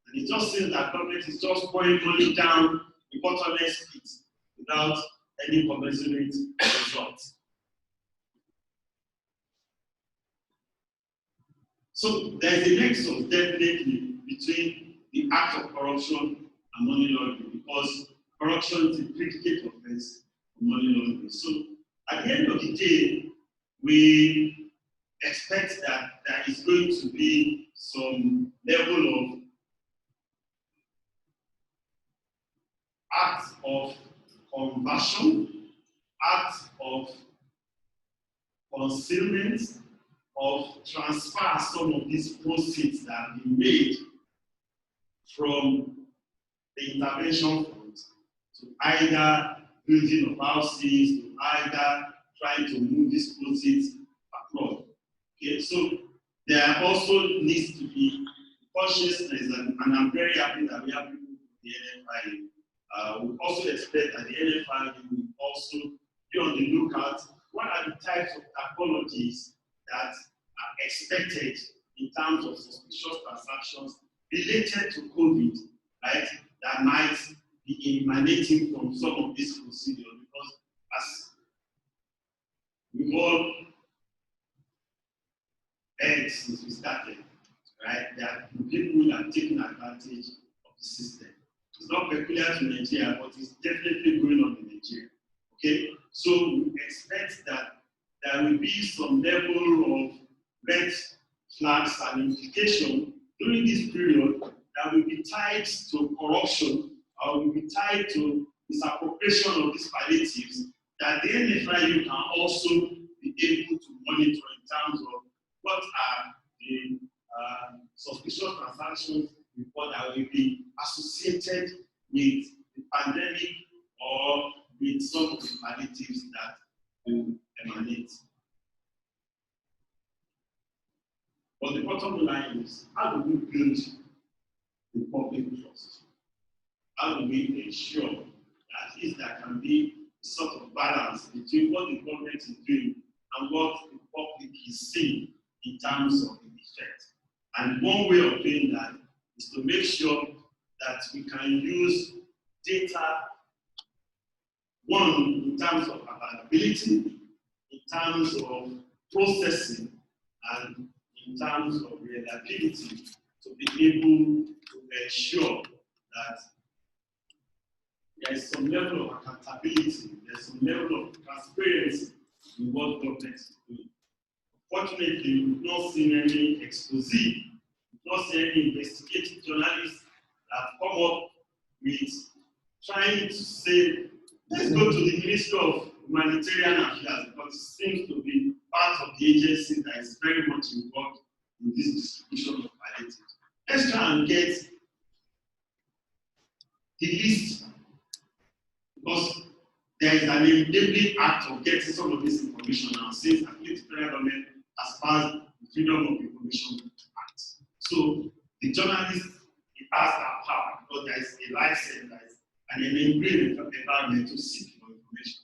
And it just seems that government is just pouring money down the bottomless pit without any commensurate results. So there's a nexus definitely between the act of corruption and money laundering, because corruption is a predicate offense for money laundering. So at the end of the day, we expect that there is going to be some level of acts of conversion, acts of concealment, of transfer some of these proceeds that have been made from the intervention funds to either building of houses, to either trying to move these proceeds abroad. Okay, so there also needs to be consciousness, and I'm very happy that we have people from the NFI. We also expect that the NFI will also be on the lookout. What are the types of typologies that are expected in terms of suspicious transactions related to COVID, right, that might be emanating from some of these procedures? Because as we've all heard since we started, right, there are people who are taking advantage of the system. It's not peculiar to Nigeria, but it's definitely going on in Nigeria. Okay, so we expect that there will be some level of red flags and implication during this period that will be tied to corruption, or will be tied to misappropriation of these palliatives, that the NFIU can also be able to monitor in terms of what are the suspicious transactions report that will be associated with the pandemic or with some of the palliatives that will emanate. But the bottom line is, how do we build the public trust? How do we ensure that at least there can be a sort of balance between what the government is doing and what the public is seeing in terms of the effect? And one way of doing that is to make sure that we can use data, one, in terms of availability, in terms of processing, and in terms of reliability, to be able to ensure that there is some level of accountability, there is some level of transparency in what government is doing. Fortunately, we've not seen any expose, we've not seen any investigative journalists that have come up with trying to say, let's go to the Ministry of Humanitarian Affairs, because it seems to be part of the agency that is very much involved in this distribution of palliatives. Let's try and get the list, because there is an enabling act of getting some of this information now, since at least the federal government has passed the Freedom of Information Act. So the journalist, it has that power, because there is a license, there is an enabling environment to seek for information.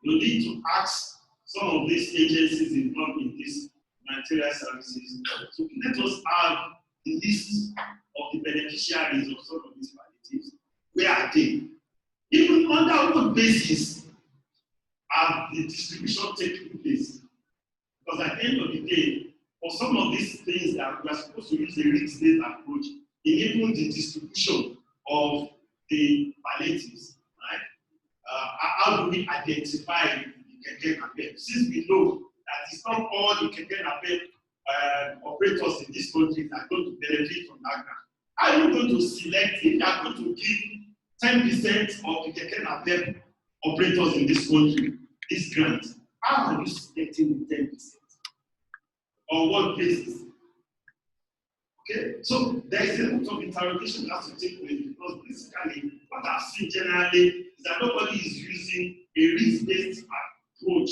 You need to ask some of these agencies involved in these humanitarian services to let us have the list of the beneficiaries of some of these palliatives. Where are they? Even under what basis have the distribution taken place? Because at the end of the day, for some of these things that we are supposed to use a risk-based approach in even the distribution of the palliatives, right? How do we identify the Keke Napep? Since we know that it's not all the Keke Napep operators in this country that are going to benefit from that grant. How are you going to select if you are going to give 10% of the Keke Napep operators in this country this grant? How are you selecting the 10%? On what basis? Okay, so there is a lot of interrogation that has to take place because basically what I've seen generally is that nobody is using a risk-based approach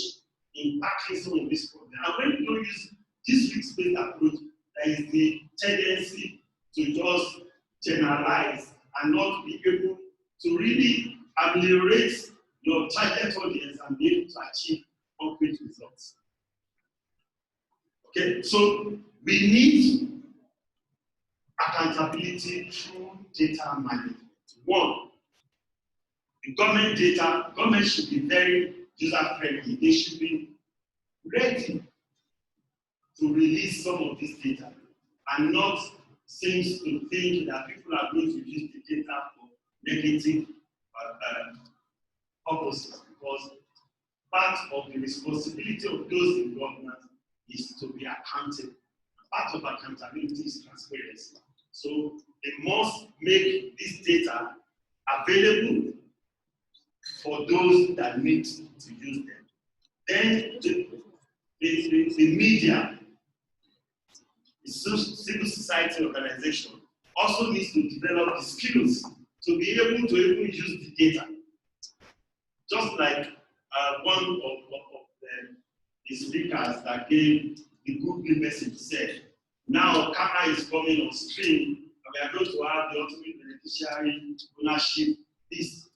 in tackling some of these problems. And when you don't use this risk-based approach, there is the tendency to just generalize and not be able to really ameliorate your target audience and be able to achieve concrete results. Okay, so we need accountability through data management. One, the government should be very user-friendly. They should be ready to release some of this data and not seems to think that people are going to use the data for negative purposes, because part of the responsibility of those in government is to be accountable. Part of accountability is transparency. So they must make this data available for those that need to use them. Then the media, the civil society organization also needs to develop the skills to be able to even use the data. Just like one of the speakers that gave the good message said, now camera is coming on stream, and we are going to have the ultimate beneficiary ownership list.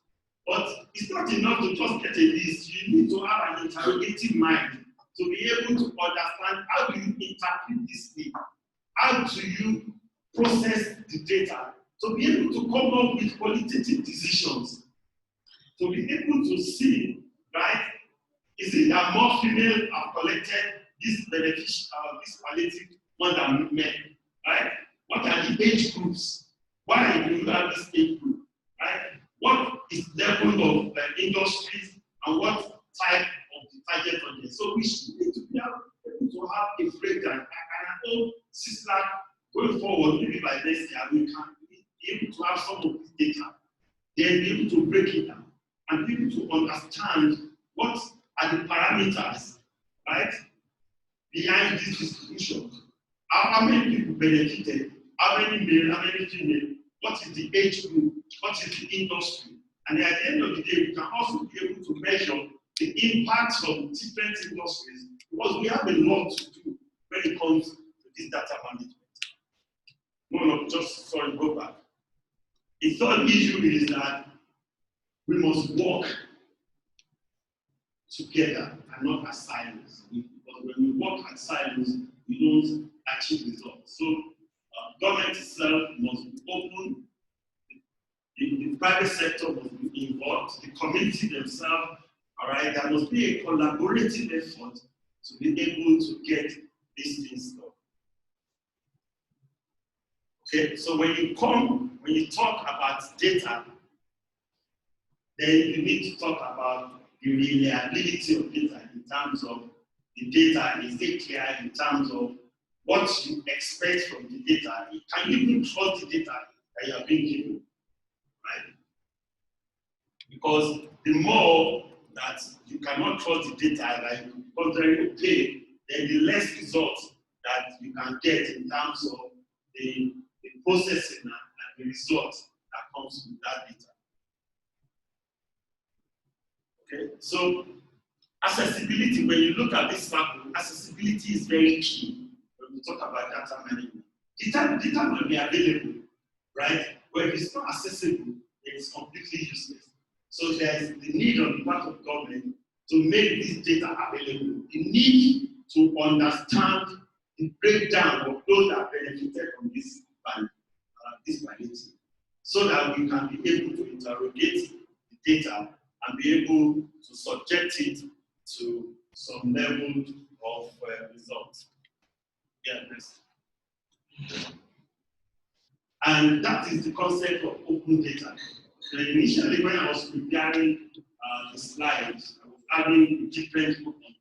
But it's not enough to just get a list. You need to have an interrogative mind to be able to understand how do you interpret this data, how do you process the data, to be able to come up with qualitative decisions, to be able to see, right, is it that more females have collected this this palliative more than men, right? What are the age groups? Why do you have this age group, right? What is the level of industries and what type of the target audience? So we should need to be able to have a breakdown. And I hope CISLAC going forward, maybe by next year, we can be able to have some of this data, then be able to break it down and be able to understand what are the parameters, right, behind this distribution. How many people benefited? How many male? How many female? What is the age group? What is the industry? And at the end of the day, we can also be able to measure the impacts of different industries, because we have a lot to do when it comes to this data management. Go back. The third issue is that we must work together and not as silos. Because when we work as silos, we don't achieve results. So government itself must be open, the private sector must be involved, the community themselves, all right, there must be a collaborative effort to be able to get these things done. Okay, so when you talk about data, then you need to talk about the reliability of data in terms of the data. Is it clear in terms of what you expect from the data? Can you even trust the data that you are being given? Right? Because the more that you cannot trust the data, like you become very opaque, then the less results that you can get in terms of the processing and the results that comes with that data. Okay, so accessibility, when you look at this sample, accessibility is very key when we talk about data management. Data will be available, right? But if it's not accessible, it's completely useless. So there is the need on the part of government to make this data available. The need to understand the breakdown of those that benefited from this validity, so that we can be able to interrogate the data and be able to subject it to some level of results. Yeah, next. And that is the concept of open data. So initially, when I was preparing the slides, I was having different opinions.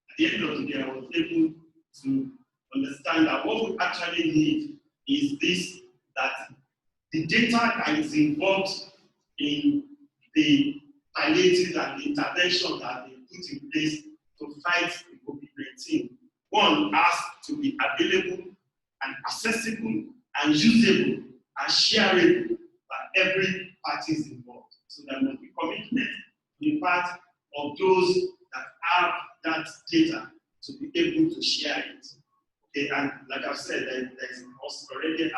At the end of the day, I was able to understand that what we actually need is this, that the data that is involved in the palliative and the intervention that they put in place to fight the COVID-19, one has to be available and accessible and usable and shareable by every party involved. So there must be commitment on the part of those that have that data to be able to share it. Okay, and like I've said, there's also already a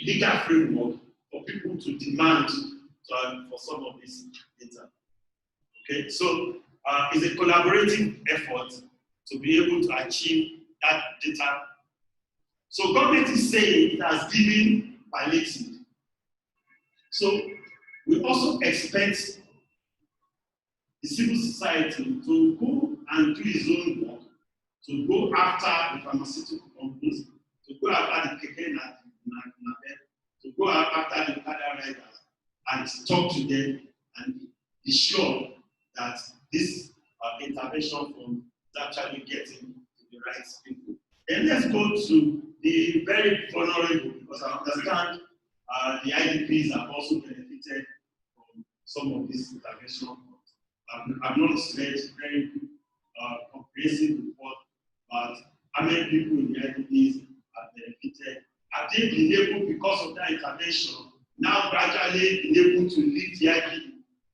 legal framework for people to demand for some of this data. Okay, so it's a collaborative effort to be able to achieve that data. So government is saying it has given palliative. So we also expect the civil society to go and do its own work, to go after the pharmaceutical companies, to go after the PACAC, to go after the other riders and talk to them and be sure that this intervention fund is actually getting to the right people. Then let's go to the very vulnerable, because I understand the IDPs have also benefited from some of this intervention funds. I've not read very comprehensive report, but how many people in the IDPs have benefited? Have they been able, because of that intervention, now gradually been able to leave the IDP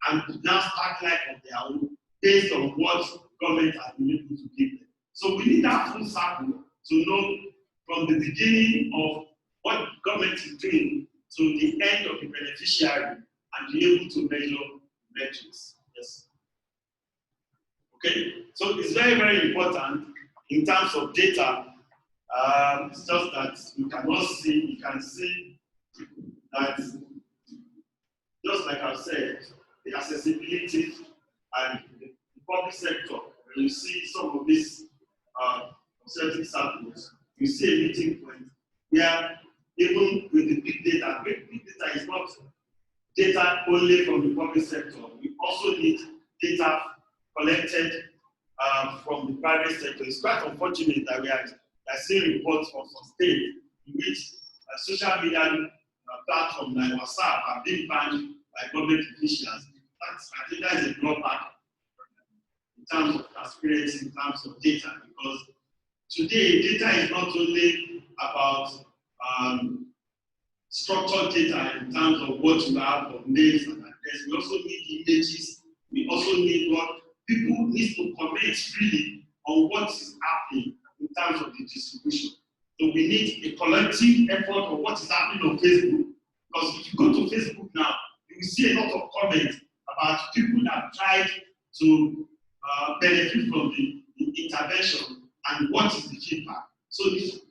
and now start life of their own based on what government has been able to give them? So we need that full circle to know from the beginning of what government is doing to the end of the beneficiary and be able to measure metrics. Yes. Okay, so it's very, very important in terms of data. It's just that you cannot see, you can see that, just like I've said, the accessibility and the public sector, when you see some of these certain samples, you see a meeting point where even with the big data is not data only from the public sector. We also need data collected from the private sector. It's quite unfortunate that we are seeing reports from some states in which social media platforms like WhatsApp are being banned by government officials. I think that is a drawback in terms of transparency, in terms of data, because today data is not only about structured data in terms of what you have of names and address. We also need images. We also need what people need to comment freely on what is happening in terms of the distribution. So we need a collective effort on what is happening on Facebook. Because if you go to Facebook now, you will see a lot of comments about people that have tried to benefit from the intervention and what is the feedback. So the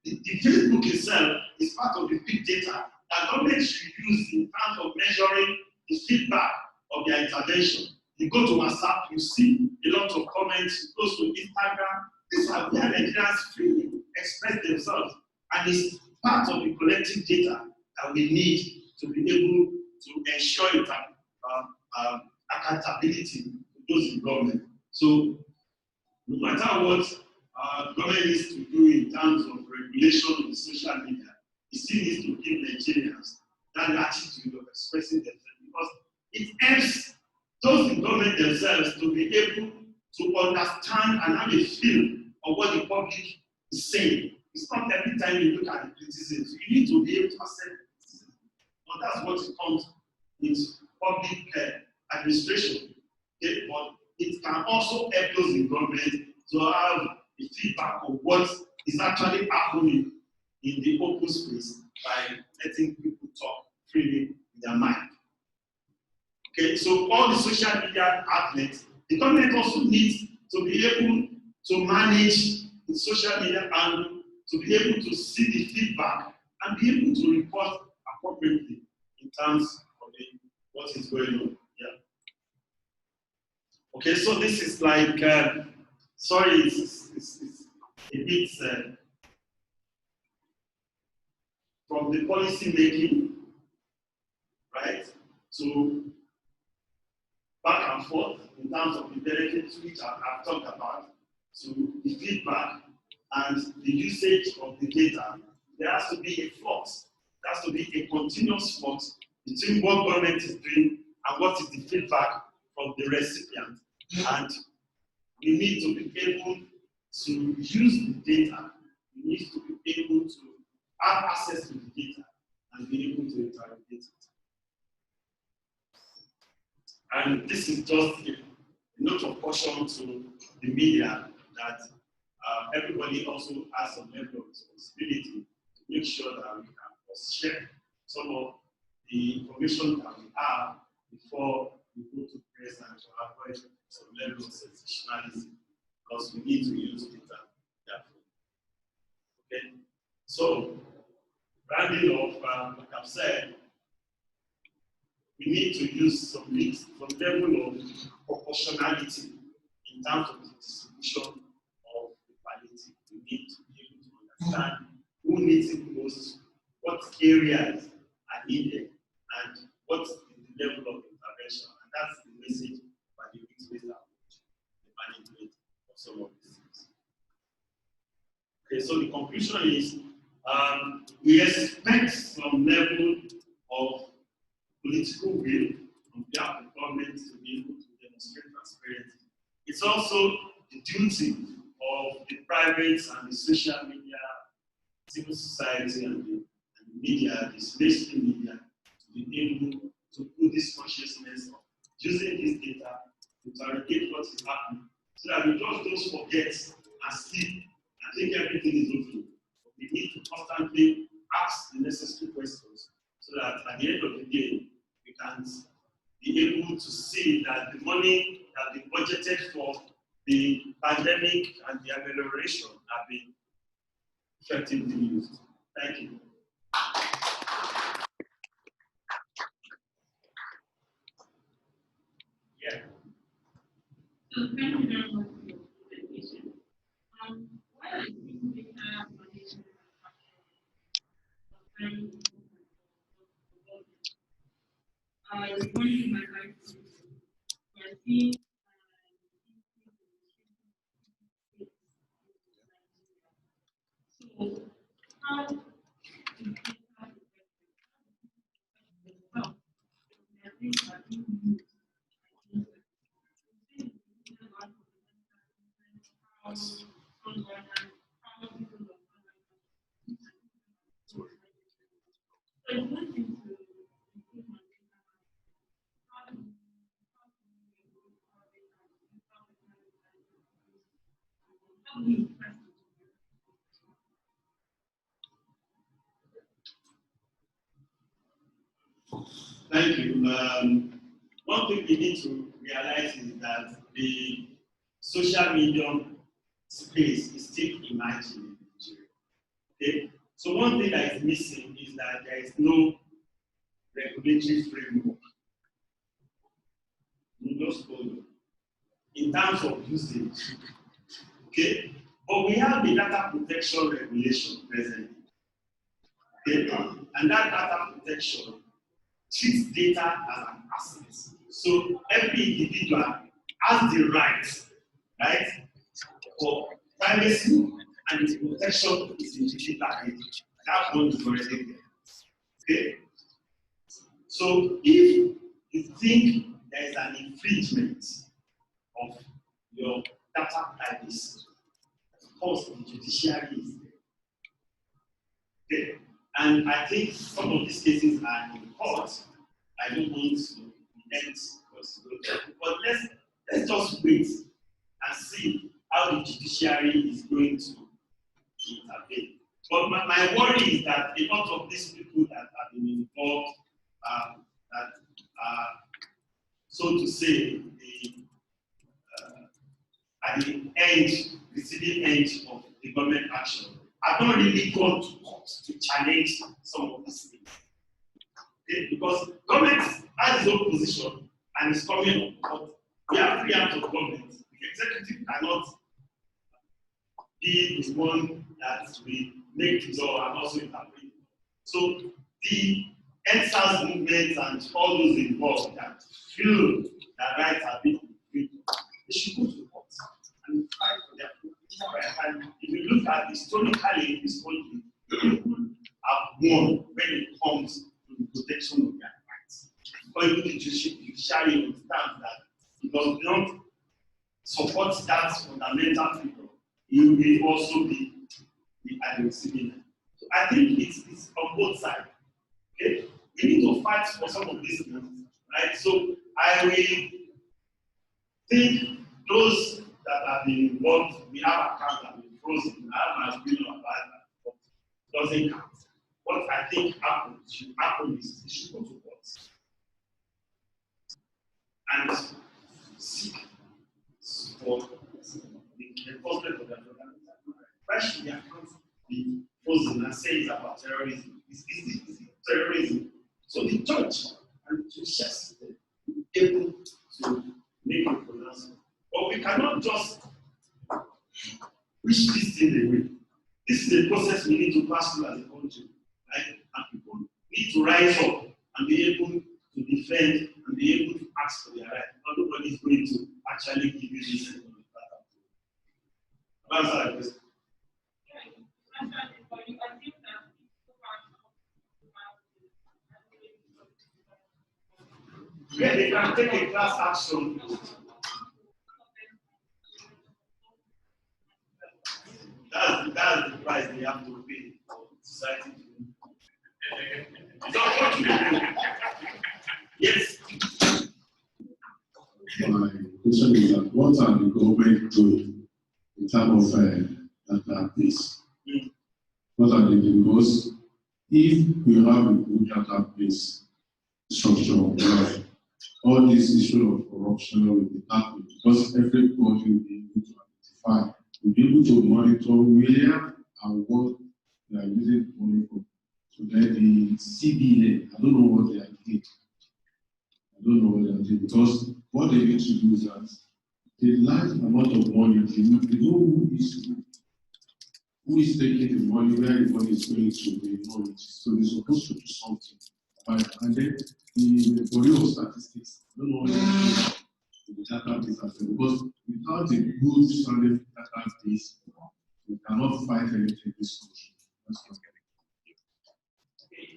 Facebook itself is part of the big data that government should use in terms of measuring the feedback of their intervention. You go to WhatsApp, you see a lot of comments. You go to Instagram, these are where Nigerians freely express themselves. And it's part of the collective data that we need to be able to ensure accountability to those in government. So no matter what government needs to do in terms of regulation of the social media, it still needs to give Nigerians that attitude of expressing themselves, because it helps those in government themselves to be able to understand and have a feel of what the public is saying. It's not every time you look at the criticism, so you need to be able to accept criticism. But that's what it comes with public administration. Okay? But it can also help those in government to have a feedback of what is actually happening in the open space by letting people talk freely in their mind. Okay, so all the social media outlets, the government also needs to be able to manage the social media and to be able to see the feedback and be able to report appropriately in terms of what is going on. Yeah. Okay, so this is like, sorry, it's a bit from the policy making, right? So back and forth in terms of the benefits which I've talked about, to the feedback and the usage of the data. There has to be a flux. There has to be a continuous flux between what government is doing and what is the feedback from the recipient. And we need to be able to use the data, we need to be able to have access to the data and be able to interrogate it. And this is just a note of caution to the media that everybody also has some level of responsibility to make sure that we can check some of the information that we have before we go to press and to avoid some level of sensationalism, because we need to use data carefully. Okay, so rounding off, like I've said, we need to use some level of proportionality in terms of the distribution of the palliative. We need to be able to understand who needs it most, what areas are needed, and what is the level of intervention. And that's the message by the risk-based approach, the management of some of these things. Okay, so the conclusion is we expect some level of political will on behalf of government to be able to demonstrate transparency. It's also the duty of the private and the social media, civil society, and the media, the mainstream media, to be able to put this consciousness of using this data to interrogate what is happening, so that we just don't forget and sleep and think everything is okay. But we need to constantly ask the necessary questions, so that at the end of the day, we can be able to see that the money that we budgeted for the pandemic and the amelioration have been effectively used. Thank you. Yeah. So thank you very much for your presentation. Why I think we have management very important for going to my life, I see so how do we have Thank you. One thing we need to realize is that the social media space is still emerging in Nigeria. Okay? So one thing that is missing is that there is no regulatory framework. In terms of usage. Okay? But we have the data protection regulation presently. Okay? And that data protection treats data as an asset. So every individual has the right for privacy and its protection is in the data age. That one is already there. Okay? So if you think there is an infringement of your data privacy, of course the judiciary is there. Okay? And I think some of these cases are in court. I don't want to end, but let's just wait and see how the judiciary is going to intervene. But my worry is that a lot of these people that have been involved, that are, so to say, at the end, receiving end of the government action, have not really gone to court to challenge some of these things. Okay? Because government has its own position and is coming up, but we have three arms of government. The executive cannot be the one that will make the law and also interpret. So the EndSARS movement and all those involved that feel that rights are being infringed, they should go to court and fight for their rights. And if you look at historically in this country, people have won when it comes to the protection of their rights. But even the judiciary understands that it does not support that fundamental freedom. you will also be at the receiving end. So I think it's on both sides. Okay? We need to fight for some of these things, right? So I will think those that have been involved, we have accounts that have been frozen. I have my opinion about that, but it doesn't count. What I think should happen is it should go to court and seek for the enforcement of the fundamental rights. Why should the account be frozen and say it's about terrorism? Is it terrorism? So the judge and the judges will be able to make a pronouncement. But we cannot just wish this thing away. This is a process we need to pass through as a country, right? And people need to rise up and be able to defend and be able to ask for their right. Not nobody is going to actually give you this kind of answer the question. Yeah, they can take a class action. That's the price they have to pay for society. Yes. My question is that what are the government doing in terms of database? What are they doing? Because if we have a good database structure, all this issue of corruption will be happening because everybody will be able to identify, will be able to monitor where and what they are using money for. So then the CBN, I don't know what they are doing. I don't know what they are doing because what they need to do is that the large amount of money, they know who is taking the money, where the money is going to, they know it. So they're supposed to do something. And then the body of statistics, I don't know what they do with the database as well, because without a good standard database, we cannot fight anything in this country. That's what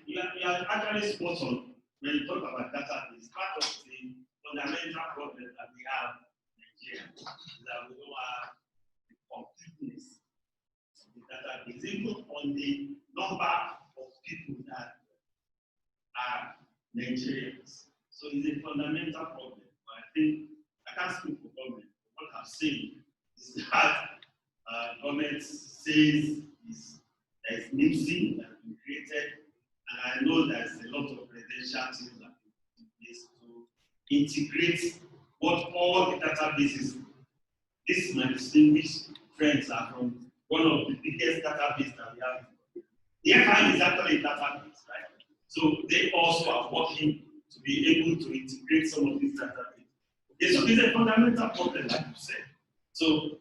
You are actually spot on when you talk about database. Part of the fundamental problem that we have in Nigeria is that we don't have the completeness of the database, even on the number of people that are Nigerians. So it's a fundamental problem. But I think I can't speak for government. What I've seen is that government says there is NIMSI that has been created. And I know there's a lot of credential things that are in place to integrate what all the databases. This my distinguished friends are from one of the biggest databases that we have. The FM is actually a database, right? So they also are working to be able to integrate some of these databases. Okay, so it's a fundamental problem, like you said. So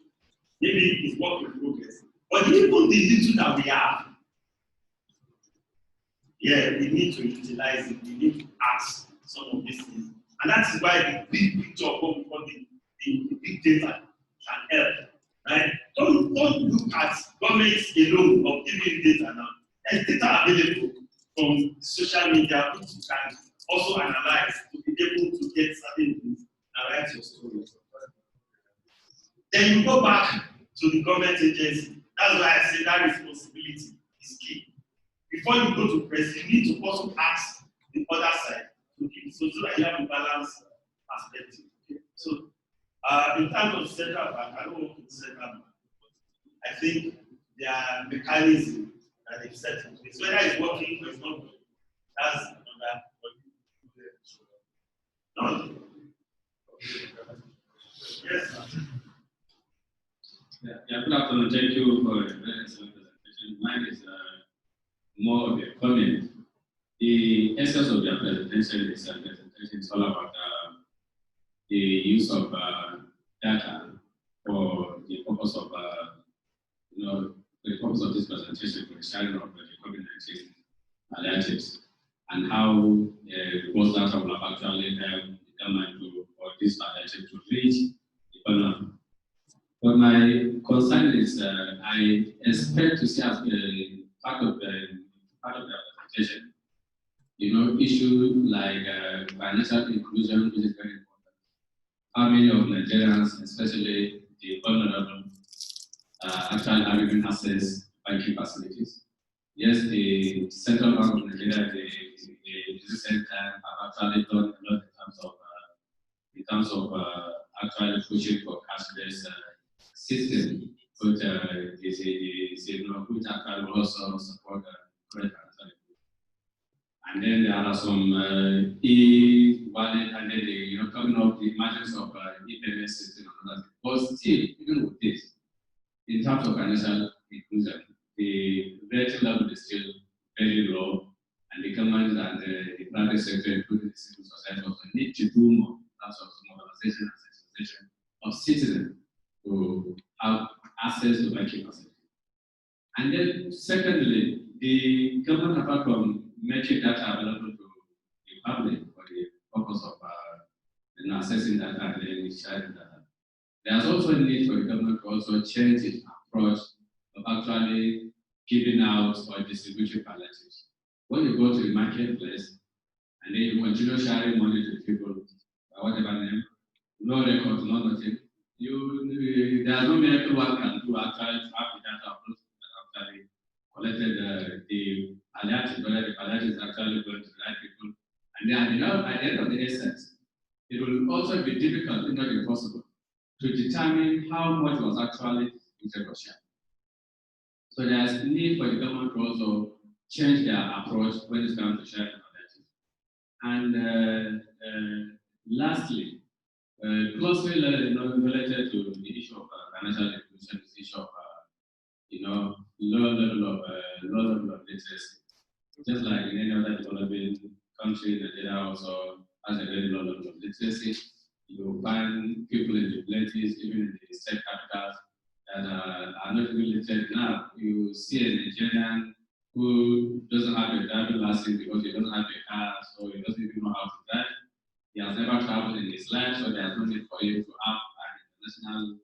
maybe it's work in progress. But even the little that we have, yeah, we need to utilize it. We need to ask some of these things. And that is why the big picture of what we call the big data can help. Right? Don't look at governments alone of giving data now. There's data available from social media which you can also analyze to be able to get certain things and write your stories. Then you go back to the government agency. That's why I say that responsibility is key. Before you go to press, you need to also ask the other side to keep so that you have a balanced perspective. Okay? So, in terms of central bank, I don't want to central bank, but I think there are mechanisms that they've set in place. Whether it's working or it's not working, that's another point. No. Yes, sir. Yeah, good afternoon. Thank you for a very excellent presentation. Mine is more of a comment. The essence of their presentation is all about the use of data for the purpose of, the purpose of this presentation for the sharing of the COVID-19 alerts and how those data will have actually determined for this alert to reach the economy. But my concern is I expect to see as part of the presentation, issue like financial inclusion, which is very important. How many of Nigerians, especially the vulnerable, actually having access to banking facilities. Yes, the Central Bank of Nigeria, the recent time have actually done a lot in terms of actually pushing for cashless system, which which actually will also support credit. And then there are some e-wallet, and then coming up the emergence of e-payment system and other things. But still, even with this, in terms of financial inclusion, the rating level is still very low, and the government and the private sector, including the civil society, also need to do more in terms of mobilization and sensitization of citizens to have access to banking facilities. And then, secondly, the government, apart from making data available to the public for the purpose of accessing data and then sharing data, there's also a need for the government to also change its approach of actually giving out or distributing palliatives. When you go to the marketplace and then you continue sharing money to people by whatever name, no record, no nothing, there's no miracle one can do actually to have the data of those that actually collected the palliative, whether the palliative is actually going to the right people. And then at the end of the essence, it will also be difficult, if not impossible, to determine how much was actually distributed or shared. So there's need for the government to also change their approach when it comes to sharing palliative. And lastly, closely related to the issue of financial inclusion is the issue of low level of literacy. Just like in any other developing country, Nigeria also has a very low level of literacy. You find people in the places, even in the state capitals, that are not even literate now. You see a Nigerian who doesn't have a driving license because he doesn't have a car, so he doesn't even know how to drive. He has never traveled in his life, so there's no need for him to have an international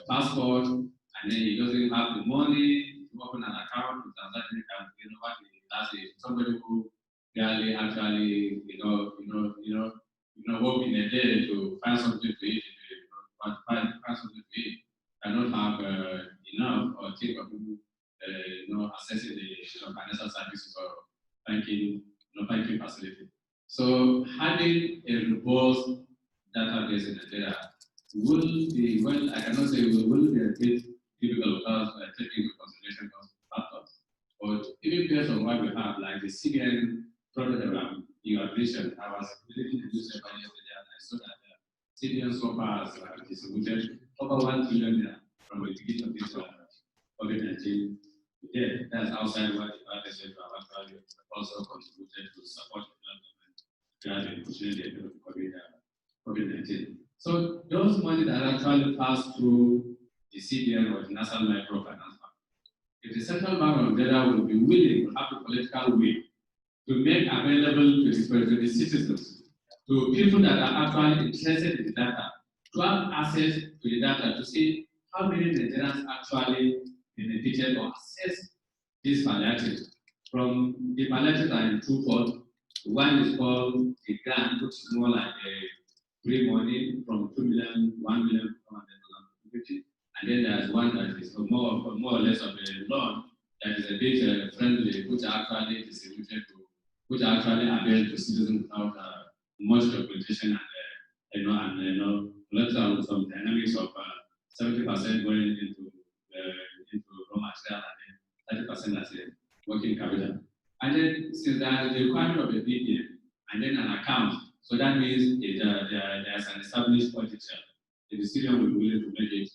passport, and then he doesn't have the money to open an account to transact in what he does is somebody who barely actually work in a day to find something to eat, find something to eat, cannot have enough or think of accessing the financial services or banking facility. So having a robust database in Nigeria will be, well, I cannot say it will be a bit difficult without taking into consideration those factors. But even based on what we have, like the CBN product that you have mentioned, I was reading the newspaper yesterday and I saw that CBN so far has distributed over 1 trillion from the beginning of this COVID-19. Yeah, that's outside what the private sector have actually also contributed to support the government during the COVID-19. So those money that actually pass through the CBN or the National Microfinance Bank, if the Central Bank of Nigeria will be willing to have the political will to make available to the citizens, to people that are actually interested in the data, to have access to the data to see how many Nigerians actually benefited or access this palliative. From the palliative are in two-fold. One is called the grant, which is more like a free money from 2 million, 1 million, 400,000, and then there's one that is more or less of a loan that is a bit friendly, which are actually distributed to, which are actually available to citizens without much documentation and let's have some dynamics of 70% going into raw material and then 30% as a working capital. And then since there is the requirement of a BPM and then an account, so that means there's an established audit trail. The decision will be willing to make it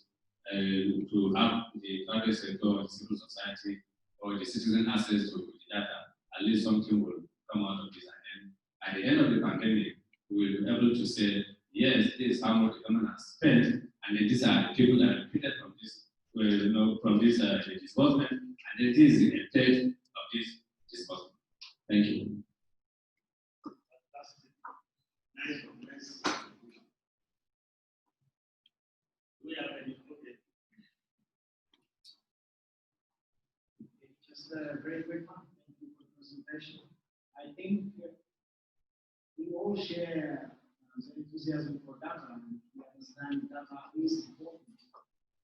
to have the private sector or the civil society or the citizen access to the data. At least something will come out of this. And then at the end of the pandemic, we will be able to say, yes, this is how much the government has spent, and then these are the people that are benefited from this, from this disbursement, and then this is the effect of this disbursement. Thank you. Just a very quick one. Thank you for the presentation. I think we all share enthusiasm for data, and we understand data is important.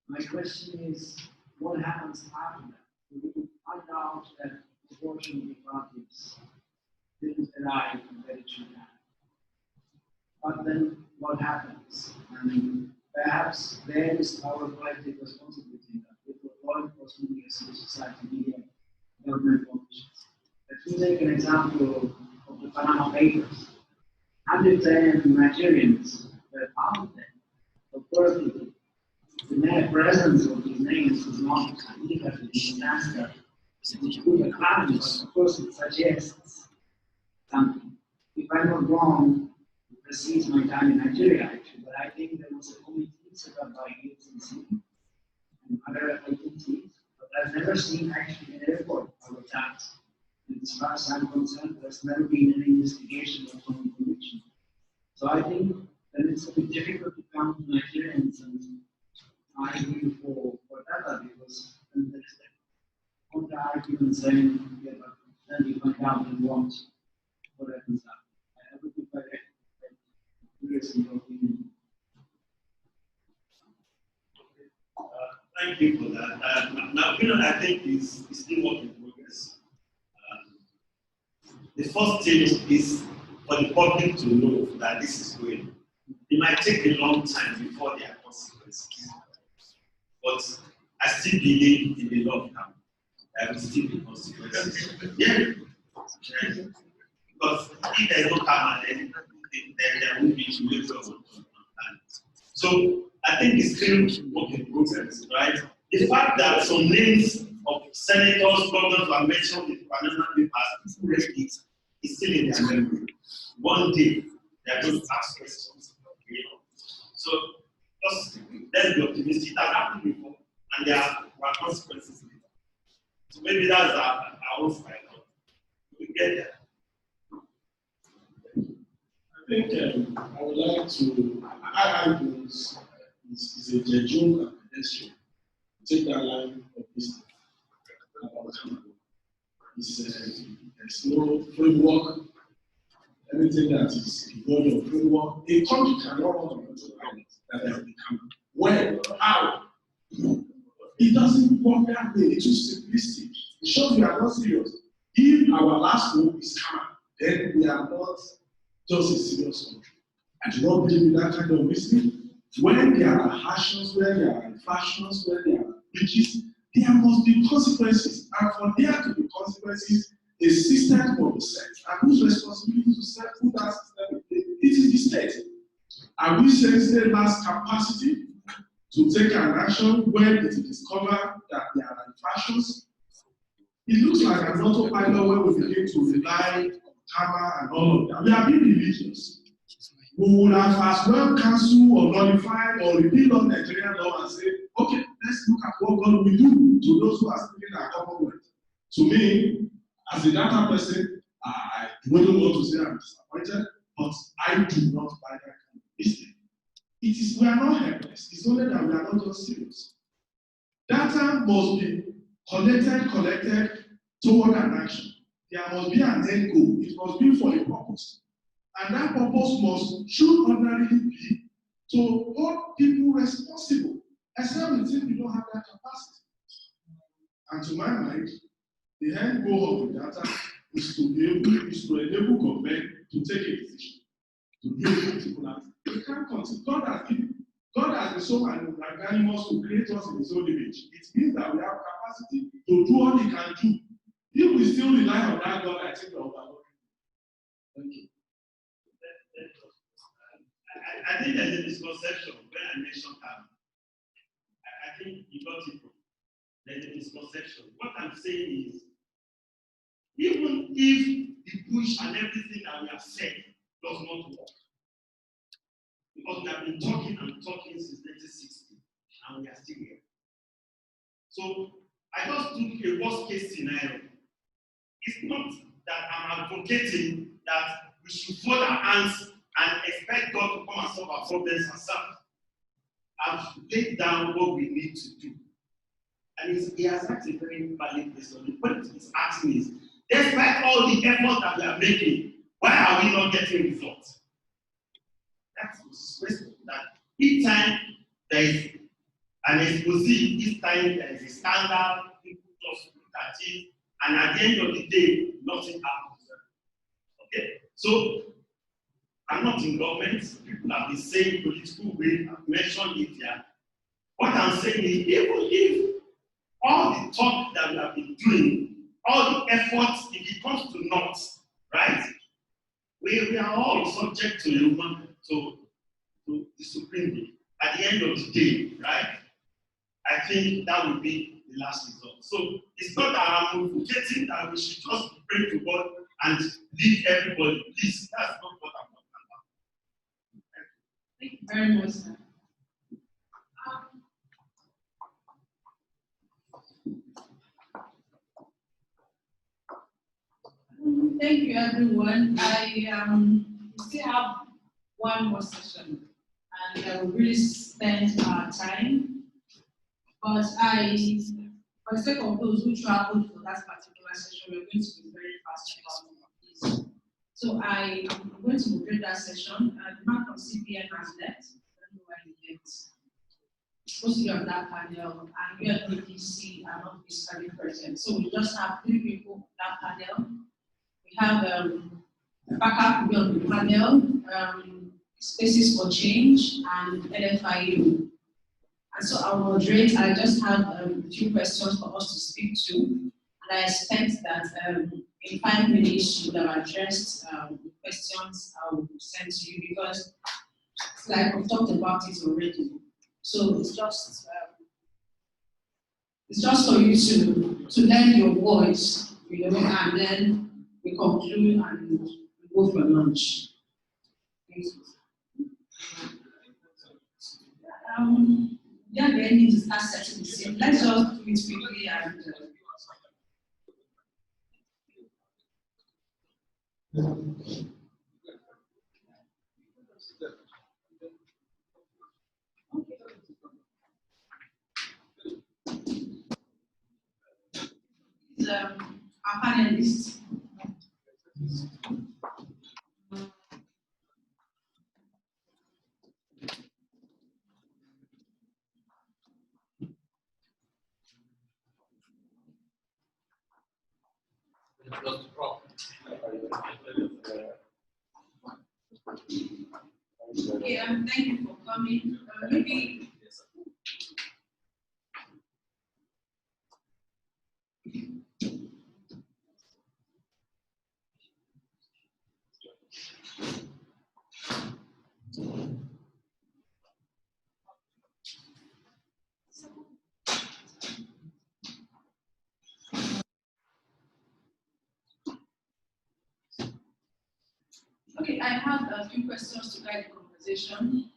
My question is, what happens after that? We could find out that the proportion of the parties didn't arrive where it should have. But then what happens? And perhaps there is our collective responsibility that with law enforcement, civil society, media, government politicians. Let's take an example of the Panama Papers. 110 Nigerians were found there. Of course, the mere presence of these names is not significant in the answer to the crime, but of course it suggests something. If I'm not wrong, it precedes my time in Nigeria actually, but I think there was a committee set up by UCC and other agencies, but I've never seen actually an report of that. And as far as I'm concerned, there's never been an investigation or some conviction. So I think that it's a bit difficult to come to Nigerians and argue for data because then there's the counter argument saying, yeah, but then you find out and what happens after. I would be very curious in your opinion. Thank you for that. Now, I think is still work in progress. The first thing is for the public to know that this is going on. It might take a long time before there are consequences. But I still believe in the long term. There will still be consequences. Yeah. Because if there's no karma, then there won't be a way to understand. So I think it's still work in progress, right? The fact that some names of senators, governors were mentioned in the Panama Papers is still in their memory. One day, they are going to ask questions. You know? So just let's be optimistic. That happened before, and there were consequences later. So maybe that's our own style. We get there. I think I would like to, I argue is a genuine and pedestrian. Take that line of business about there's no framework. Anything that is involved in framework, a country cannot run on that has become well, how? It doesn't work that way. It's too simplistic. It shows we are not serious. If our last hope is calm, then we are not just a serious country. I do not believe in that kind of reasoning. When there are actions, when there are infractions, when there are breaches, there must be consequences. And for there to be consequences, a system will be set. And whose responsibility to set who that system is? It is the state. Are we saying state has capacity to take an action when it is discovered that there are infractions? It looks like an autopilot when we begin to rely on karma and all of that. We are being religious. We would have as well cancelled or nullified or repeal on Nigerian law and say, okay, let's look at what God will do to those who are speaking our Commonwealth. To me, as a data person, I wouldn't want to say I'm disappointed, but I do not buy that kind of mistake. It is, we are not helpless. It's only that we are not just serious. Data must be collected toward an action. There must be an end goal. It must be for a purpose. And that purpose should ordinarily be to hold people responsible, except we think we don't have that capacity. And to my mind, the end goal of the data is to enable government to take a decision, to do a particular thing. We can't continue. God has been so magnanimous to create us in His own image. It means that we have capacity to do what He can do. If we still rely on that God, I think we are overlooking. Thank you. I think there's a misconception when I mentioned that. I think you got it wrong. There's a misconception. What I'm saying is, even if the push and everything that we have said does not work, because we have been talking and talking since 1960, and we are still here. So I just took a worst case scenario. It's not that I'm advocating that we should fold our hands and expect God to come and solve our problems ourselves. I've laid down what we need to do. And he has asked a very valid question. The question he's asking is, despite all the effort that we are making, why are we not getting results? That's his question. That each time there is an expose, this time there is a scandal, people just look at it, and at the end of the day, nothing happens. Okay? So, I'm not in government, people have been saying political way, I've mentioned it here. What I'm saying is, even if all the talk that we have been doing, all the efforts, if it comes to naught, right? We are all subject to human, to the Supreme League. At the end of the day, right? I think that would be the last result. So it's not that I'm advocating that we should just pray to God and leave everybody. Please, that's not what I'm talking about. Thank you very much, sir. Thank you, everyone. I still have one more session, and I will really spend our time. But for the sake of those who traveled for that particular session, we're going to be very fast about this. So I am going to moderate that session. The man from CPN has left. I don't know why he left. He's supposed to be on that panel, and we at APC are not physically present. So we just have 3 people on that panel. We have PACAC will be on the panel, Spaces for Change, and NFIU. And so I'll moderate. I just have a few questions for us to speak to. And I expect that in 5 minutes you will have addressed the questions I will send to you, because it's like we've talked about it already. So it's just for you to lend your voice, you know, and then we conclude and we go for lunch. Yeah, then need to start setting the scene. Let's just do it quickly and our panelists. Okay, thank you for coming. Maybe okay, I have a few questions to guide the conversation.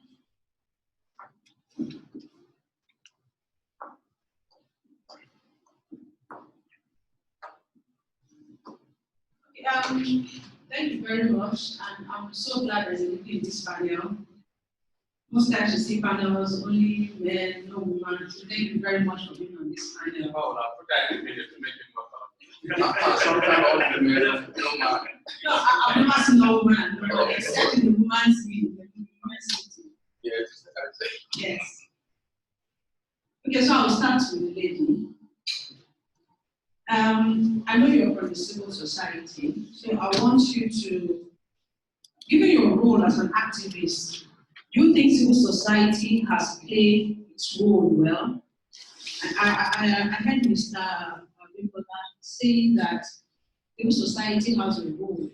Thank you very much, and I'm so glad there's a lady in this panel. Most times you see panels, only men, no women. So thank you very much for being on this panel. Oh, I forgot you made it to make it more fun. Sometimes all the men don't mind. No, I've never seen a woman, except in the woman's meeting. Yes. Yes. Okay, so I'll start with the lady. I know you're from the civil society, so I want you to, given your role as an activist, do you think civil society has played its role well? I heard Mr. Bimbola saying that civil society has a role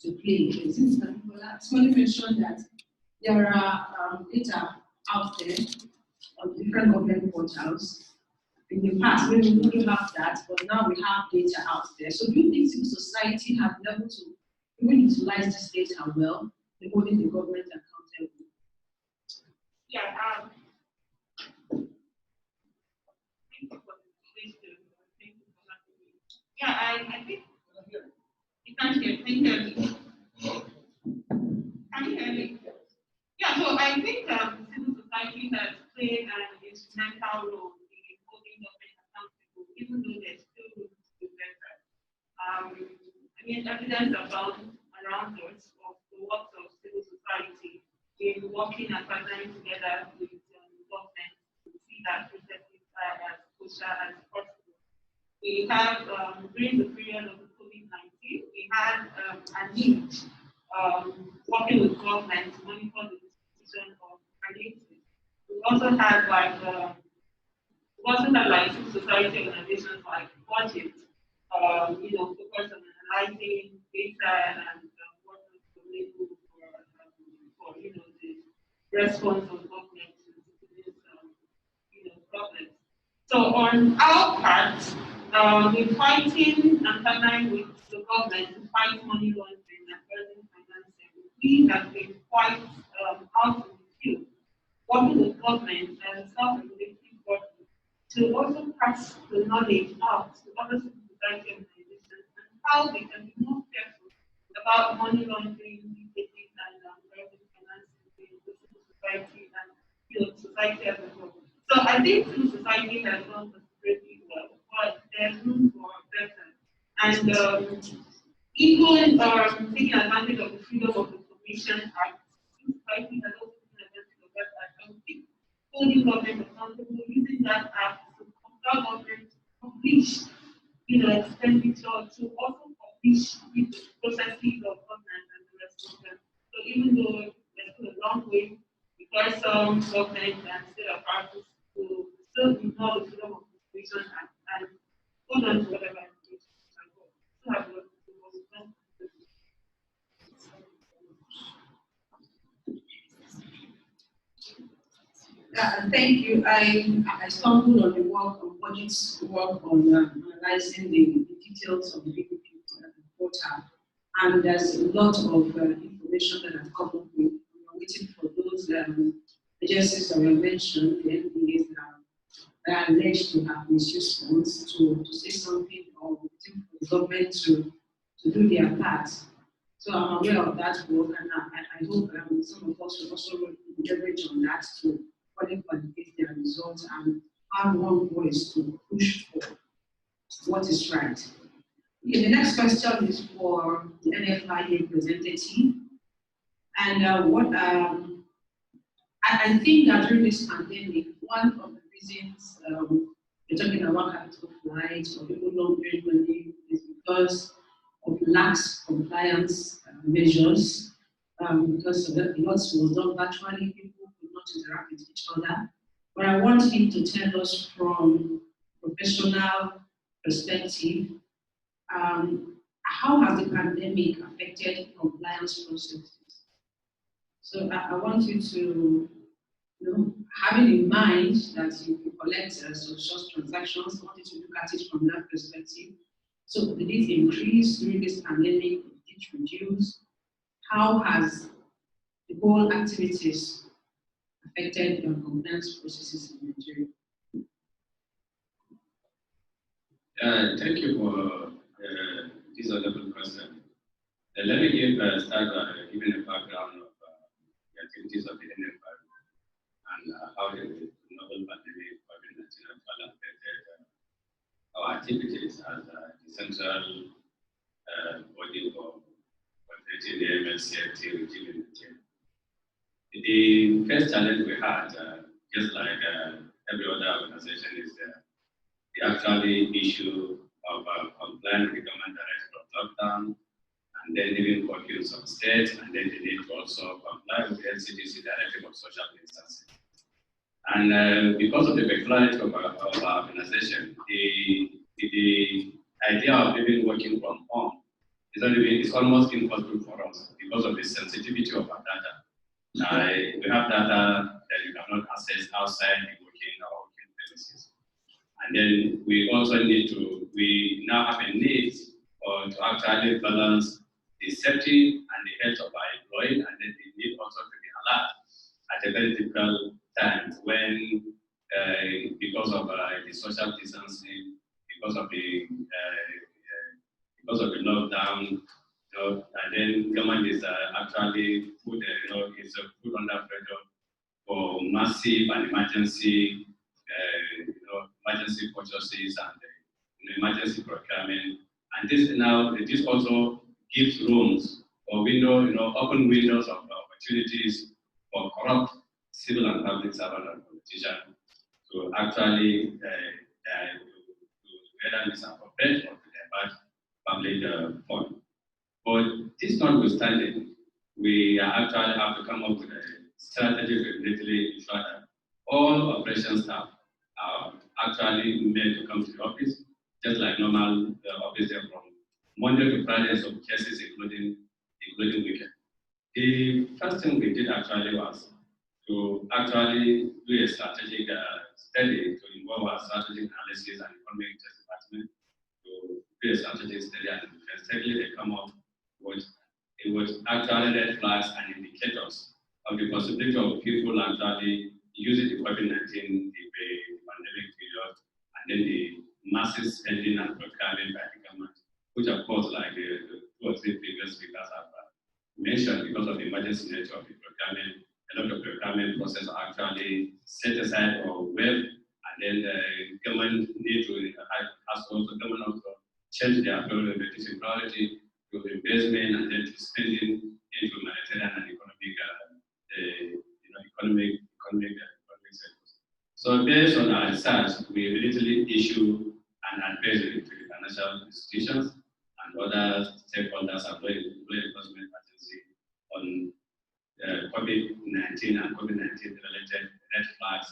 to play. Since Mr. Bimbola, somebody mentioned that there are data out there on different government portals. In the past, maybe we wouldn't have that, but now we have data out there. So do you think civil society has been able to even utilize this data well, holding the government accountable? Yeah, thank you for the question. Thank you for having me. Yeah, I think you can't hear me. Can you hear me? Yeah, so I think civil society has played an instrumental role in holding government accountable, even though there's still room to do better. I mean, evidence abounds around us of the works of civil society in working and partnering together with government to see that We have, during the period of the COVID-19, we had a need working with government to monitor the distribution of palliatives. We also had like civil society organizations like Budget, focused on analyzing data and what was available for the response of government to this problems. So on our part, we're fighting and partnering with the government to fight money laundering and terrorism financing. We have been quite out in the field, working with government and self-regulating bodies to also pass the knowledge out to other civil society organizations and how they can be more careful about money laundering, leakages, and terrorism financing in the civil society and society as a whole. So I think civil society has done pretty well, but there's room for better. And even taking advantage of the Freedom of Information Act, civil society has also taken advantage of that act. I think holding government accountable, using that act to compel government to publish, expenditure, to also publish the processes of government and the rest of them. So even though there's still a long way, because some government and state apparatus to still ignore the Freedom of Information Act and hold on to whatever information can go. Still have a lot to do. Thank you. I stumbled on the work on Budget's work on analyzing the details of the BPP portal, and there's a lot of information that I've come up with. I'm waiting for those agencies that were mentioned, the NDAs that are alleged to have misused funds, to say something, or waiting for the government to do their part. So I'm aware of that work, and I hope some of us will also leverage on that to qualify their results and have one voice to push for what is right. Okay, the next question is for the NFIA representative. And I think that during this pandemic, one of the reasons we're talking about capital flights or people not paying money is because of lax compliance measures. Because a lot was done virtually, people could not interact with each other. But I want him to tell us from a professional perspective, how has the pandemic affected compliance processes? So I want you to, having in mind that you collect such transactions, I want you to look at it from that perspective. So did it increase during this pandemic? Did it reduce? How has the whole activities affected your compliance processes in Nigeria? Thank you for this wonderful question. Let me start by giving a background of the activities of the NFI and how the novel pandemic COVID-19 affected our activities as the central body for coordinating the MLCFT regime in Nigeria. The first challenge we had, just like every other organization, is the actually issue of complying with the government directive of lockdown, and then even working some states, and then the need to also comply with the NCDC directive of social distancing. And because of the peculiarity of our organization, the idea of even working from home is almost impossible for us because of the sensitivity of our data. We have data that you cannot access outside the working or working premises. And then we also we now have a need to actually balance the safety and the health of our employees, and then the need also to be alert at a very difficult time when, because of the social distancing, because of the lockdown, and then government is actually put under pressure for massive and emergency purchases and emergency procurement. And this also gives rooms for open windows of opportunities for corrupt civil and public servants and politicians to actually to either misappropriate or to divert public fund. But this notwithstanding, we actually have to come up with a strategy to immediately ensure that all operation staff are actually made to come to the office, just like normal office there from Monday to Friday, some cases including weekend. The first thing we did actually was to actually do a strategic study to involve our strategic analysis and economic interest department to do a strategic study, and secondly they come up with actually red flags and indicators of the possibility of people actually using the COVID-19 the pandemic period and then the massive spending and procurement by the government, which of course, like the 2 or 3 previous speakers have mentioned, because of the emergency nature of the procurement, a lot of procurement process are actually set aside or web, and then the government need to government also change their priority to investment and then to spending into humanitarian and economic sectors. So based on our research, we immediately issue an advisory to the financial institutions and other stakeholders and law enforcement agency on COVID-19 and COVID-19 related red flags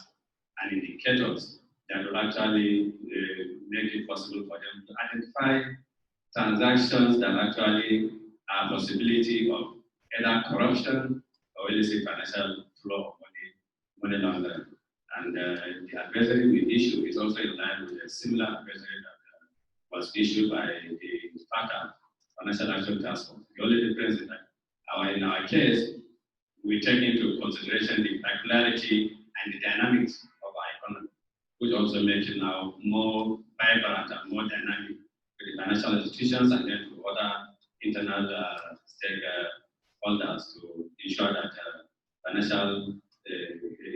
and indicators that will actually make it possible for them to identify transactions that actually are possibility of either corruption or illicit financial flow of money laundering. And the advisory we issue is also in line with a similar advisory that was issued by the PACAC, Financial Action Task Force. The only difference is that in our case, we take into consideration the particularity and the dynamics of our economy, which also makes it now more vibrant and more dynamic with the financial institutions and then to other internal stakeholders to ensure that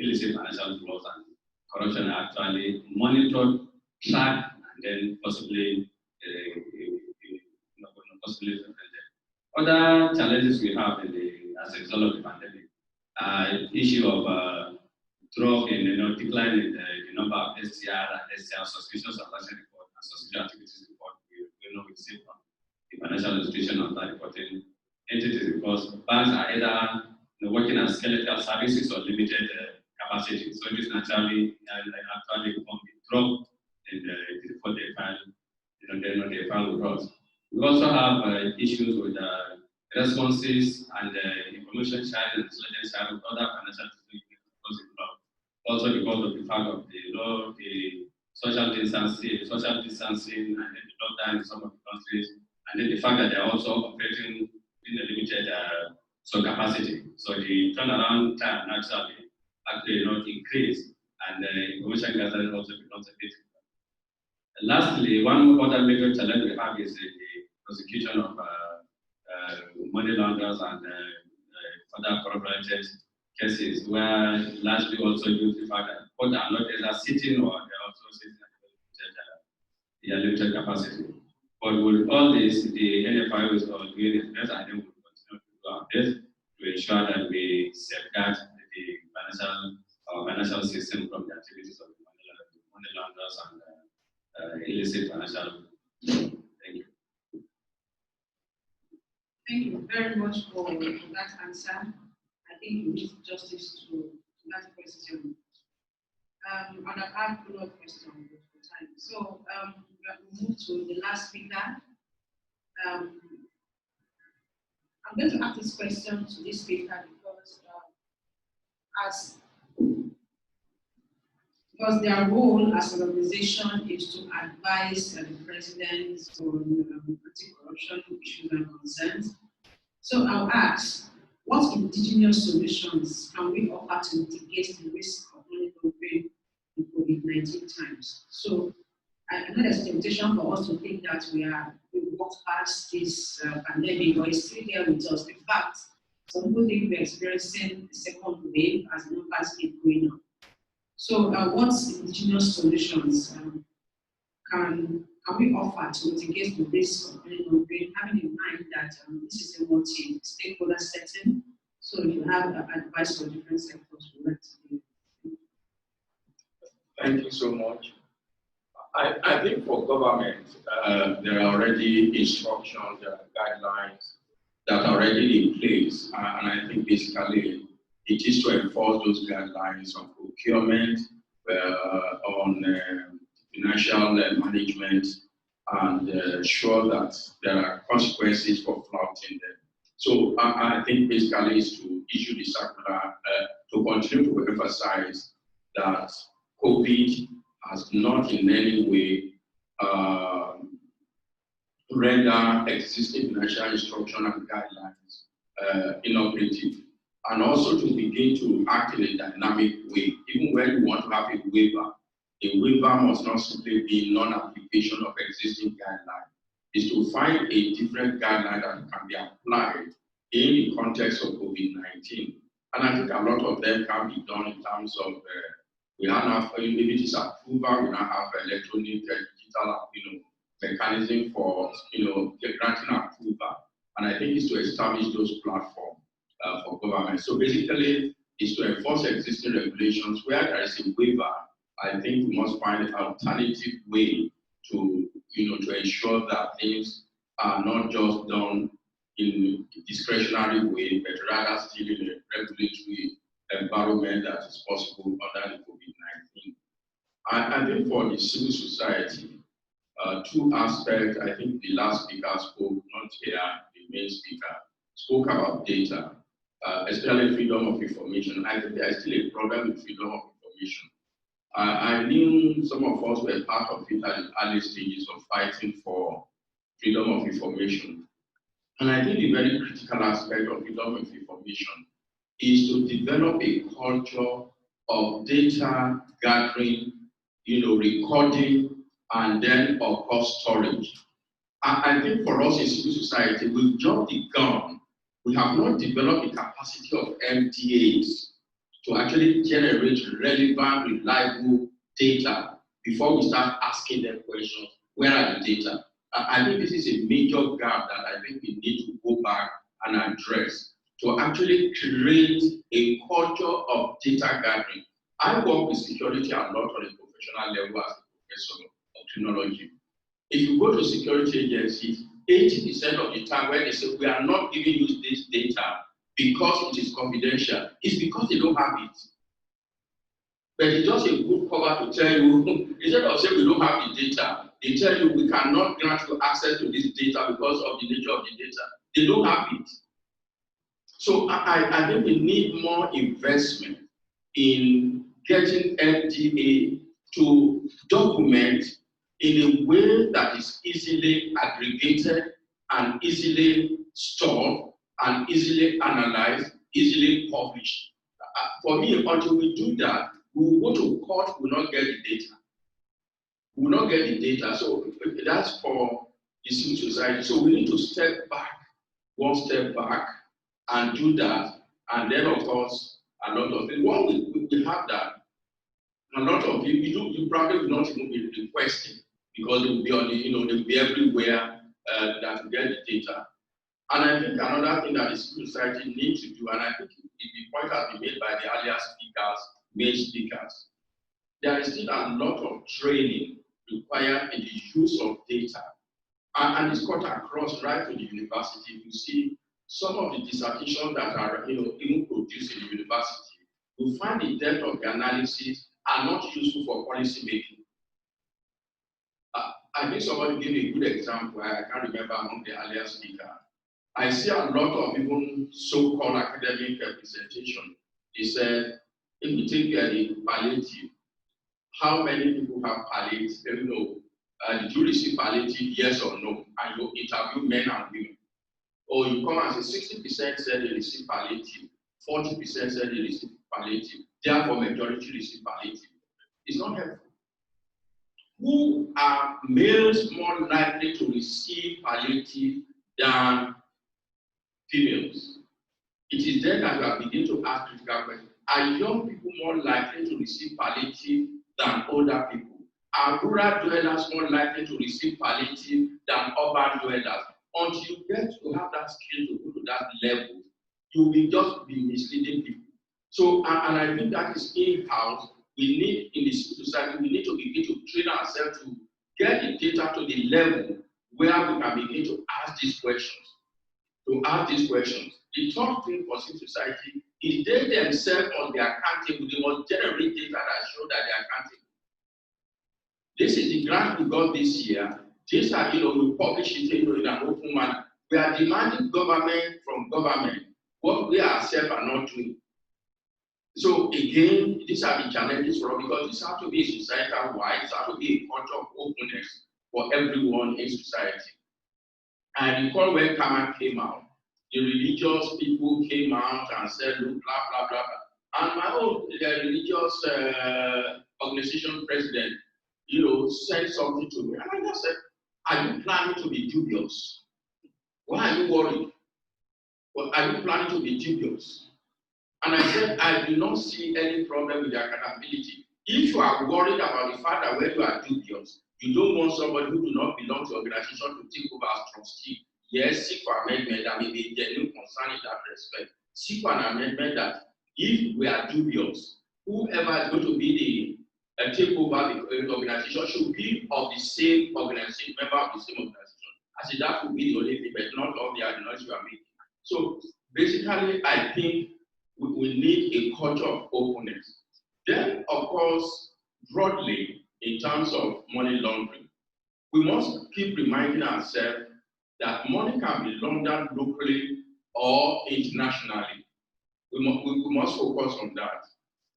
illicit financial flows and corruption are actually monitored, tracked, and then possibly prevented. Other challenges we have as a result of the pandemic, issue of drop in decline in the number of STR and STR suspicious transaction report and suspicious activities report we see from the financial institution of that reporting entities, because banks are either working as skeletal services or limited capacity. So this naturally form the drop in the report they file, they file with us. We also have issues with responses and information sharing and intelligence sharing with other financial institutions across the globe. Also because of the fact of the social distancing and then the lockdown in some of the countries, and then the fact that they are also operating in a limited capacity. So the turnaround time naturally actually not increase, and information gathering also becomes a bit. Lastly, one other major challenge we have is the prosecution of money launderers and other corporate cases, where largely also due to the fact that both are not either sitting or they are also sitting at limited capacity. But with all this, the NFI is all doing its best, and then we will continue to do our best to ensure that we safeguard our financial system from the activities of the money launderers and illicit financial. Thank you. Thank you very much for that answer. I think you did justice to that question. And I've had a follow-up question for time. So we'll move to the last speaker. I'm going to ask this question to this speaker because their role as an organization is to advise the president on anti-corruption issues and concerns. So I'll ask, what indigenous solutions can we offer to mitigate the risk of money laundering in COVID-19 times? So I know there's a temptation for us to think that we walked past this pandemic, or it's still there with us. In fact, some people think we're experiencing the second wave as the numbers keep going up. So what indigenous solutions can we offer to mitigate the risk of money laundering, having in mind that this is a multi-stakeholder setting? So if you have advice for different sectors, we'd like to do. Thank you so much. I think for government, there are already instructions, there are guidelines that are already in place. And I think basically it is to enforce those guidelines on procurement, on financial management, and ensure that there are consequences for flouting them. So I think basically is to issue the circular to continue to emphasize that COVID has not in any way render existing financial instruction and guidelines inoperative, and also to begin to act in a dynamic way. Even when you want to have a waiver must not simply be non-application of existing guidelines. Is to find a different guideline that can be applied in the context of COVID-19. And I think a lot of them can be done in terms of we now have, if it is approval, we now have electronic digital mechanism for granting approval. And I think it's to establish those platforms for government. So basically, it's to enforce existing regulations. Where there is a waiver, I think we must find an alternative way to to ensure that things are not just done in a discretionary way, but rather still in a regulatory environment that is possible under the COVID-19. I think for the civil society, two aspects. I think the last speaker spoke, not here, the main speaker, spoke about data, especially freedom of information. I think there is still a problem with freedom of information. I knew some of us were part of it at the early stages of fighting for freedom of information. And I think the very critical aspect of freedom of information is to develop a culture of data gathering, recording, and then, of course, storage. I think for us in civil society, we've jumped the gun. We have not developed the capacity of MDAs to actually generate relevant, reliable data before we start asking them questions. Where are the data? I think this is a major gap that I think we need to go back and address to actually create a culture of data gathering. I work with security a lot on a professional level as a professor of criminology. If you go to security agencies, 80% of the time when they say we are not giving you this data because it is confidential, it's because they don't have it. But it's just a good cover to tell you, instead of saying we don't have the data, they tell you we cannot grant you access to this data because of the nature of the data. They don't have it. So I think we need more investment in getting FDA to document in a way that is easily aggregated and easily stored and easily analyzed, easily published. For me, until we do that, we will go to court, we will not get the data. We will not get the data. So that's for the civil society. So we need to step back, one step back, and do that. And then, of course, a lot of things. Once we have that, a lot of people, you probably will not even be requesting because they will be on the, they will be everywhere that you get the data. And I think another thing that the civil society needs to do, and I think the point has been made by the earlier speakers, main speakers, there is still a lot of training required in the use of data. And it's cut across right to the university. You see some of the dissertations that are even produced in the university, you find the depth of the analysis are not useful for policy making. I think somebody gave a good example, I can't remember among the earlier speakers. I see a lot of even so-called academic presentation. They said, if we take the palliative, how many people have palliative? Did you receive palliative, yes or no? And you interview men and women. Or you come and say 60% said they received palliative, 40% said they received palliative, therefore majority received palliative. It's not helpful. Who are males more likely to receive palliative than females? It is then that you are beginning to ask critical questions. Are young people more likely to receive palliative than older people? Are rural dwellers more likely to receive palliative than urban dwellers? Until you get to have that skill to go to that level, you will just be misleading people. So, and I think that is in-house, we need in the civil society, we need to begin to train ourselves to get the data to the level where we can begin to ask these questions. The third thing for civil society is they themselves must be accountable. They must generate data that show that they are accountable. This is the grant we got this year. These are, we publish it in an open manner. We are demanding from government what we ourselves are not doing. So again, these are the challenges for us because this has to be societal wide, it has to be a culture of openness for everyone in society. And recall when PACAC came out, the religious people came out and said, look, blah, blah, blah, blah. And my own religious organization president, said something to me. And I just said, are you planning to be dubious? Why are you worried? Well, are you planning to be dubious? And I said, I do not see any problem with the accountability. If you are worried about the fact that when you are dubious, you don't want somebody who do not belong to the organization to take over as trustee. Yes, seek for amendment. That may be a genuine concern in that respect. Seek for an amendment that if we are dubious, whoever is going to be the take over the organization should be of the same organization, member of the same organization. I said that would be the only thing, but not all the acknowledgments you are making. So basically, I think we need a culture of openness. Then, of course, broadly, in terms of money laundering, we must keep reminding ourselves that money can be laundered locally or internationally. We must focus on that.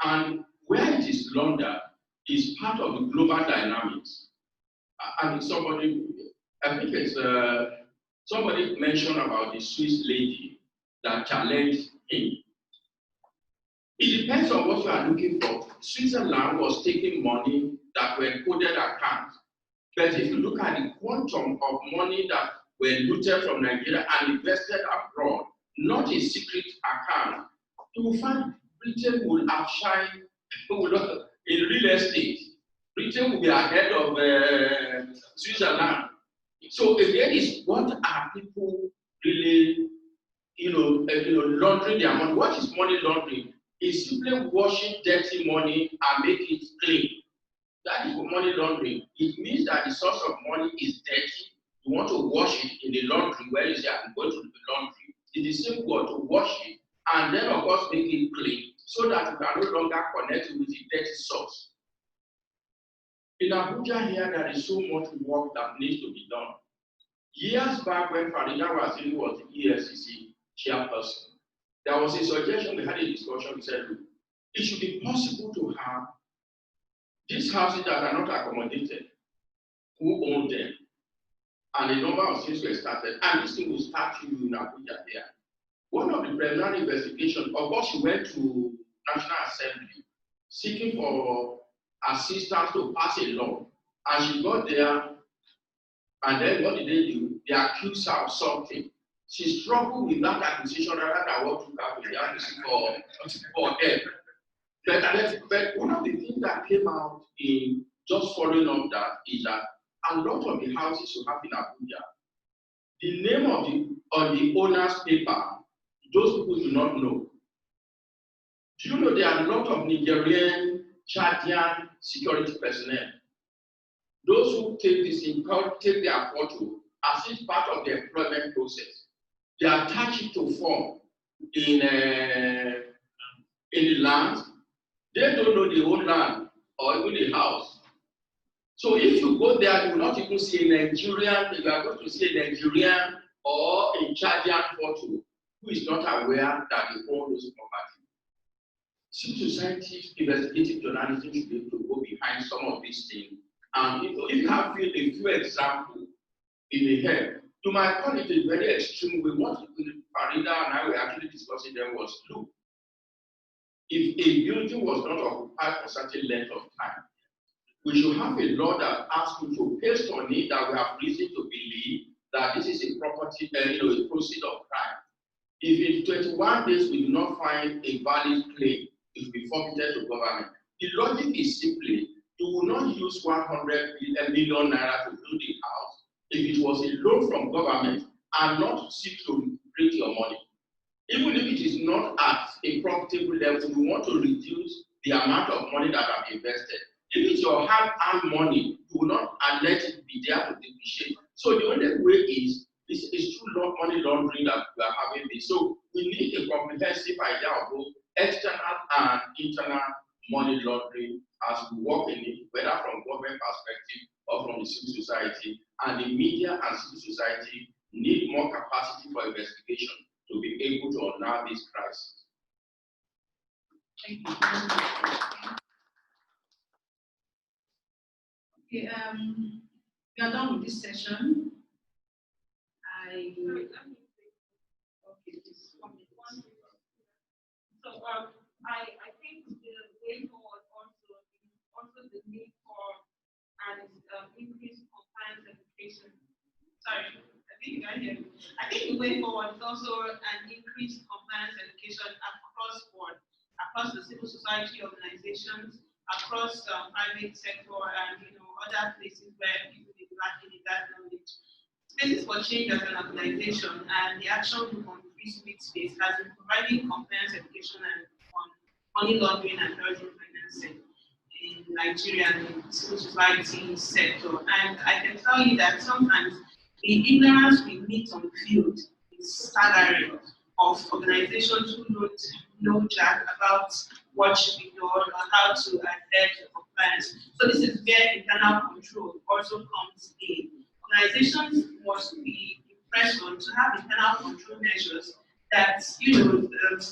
And where it is laundered is part of the global dynamics. And somebody mentioned about the Swiss lady that challenged him. It depends on what you are looking for. Switzerland was taking money that were coded accounts. But if you look at the quantum of money that were looted from Nigeria and invested abroad, not a secret account, you will find Britain will outshine in real estate. Britain will be ahead of Switzerland. So again, is what are people really, laundering their money? What is money laundering? It's simply washing dirty money and make it clean. That is what money laundering. It means that the source of money is dirty. You want to wash it in the laundry where you say, I'm going to the laundry. It's the same word to wash it and then, of course, make it clean so that you can no longer connect with the dirty source. In Abuja here, there is so much work that needs to be done. Years back when Farida Waziri was the EFCC chairperson, there was a suggestion, we had a discussion, we said, look, it should be possible to have these houses that are not accommodated, who own them, and a number of things were started, and this thing will start to in Abuja there. One of the preliminary investigations, of course, she went to National Assembly seeking for assistance to pass a law, and she got there, and then what did they do? They accused her of something. She struggled with that accusation rather than what took her to the accusation for help. But one of the things that came out in just following up that is that a lot of the houses you have in Abuja, the name on the owner's paper, those people do not know. Do you know there are a lot of Nigerian, Chadian security personnel? Those who take this in court, take their photo as if part of the employment process. They attach it to form in the land. They don't know the whole land or even the house. So if you go there, you will not even see a Nigerian, you are going to see a Nigerian or a Chadian photo who is not aware that they own those property. Civil society investigative journalism should be able to go behind some of these things. And if you have a few examples in the head, you might call it a very extreme way. What Farida and I were actually discussing there was, look, if a building was not occupied for a certain length of time, we should have a law that asks you to, based on it, that we have reason to believe that this is a property, a proceed of crime. If in 21 days we do not find a valid claim, it will be forfeited to government. The logic is simply, you will not use 100 million naira to build a house if it was a loan from government and not seek to recuperate your money. Even if it is not at a profitable level, we want to reduce the amount of money that have invested. If it's your hard-earned money, you will not let it be there to depreciate. So the only way is through money laundering that we are having this. So we need a comprehensive idea of both external and internal money laundering as we work in it, whether from government perspective or from the civil society. And the media and civil society need more capacity for investigation to be able to unravel this crisis. Thank you. Okay, we are done with this session. Okay, so I think the way forward also the need for an increased compliance education. Sorry, I think the way forward is also an increased compliance education across board, across the civil society organizations, across the private sector, and other places where people may be lacking in that knowledge. Spaces for Change as an organization and the Action Group on Free Speech Space has been providing compliance education on money laundering and terrorism financing in Nigeria and in the civil society sector. And I can tell you that sometimes the ignorance we meet on the field is staggering of organizations who don't know jack about what should be done or how to adhere to compliance. So this is where internal control also comes in. Organizations must be impressed on to have internal control measures that stifle the increase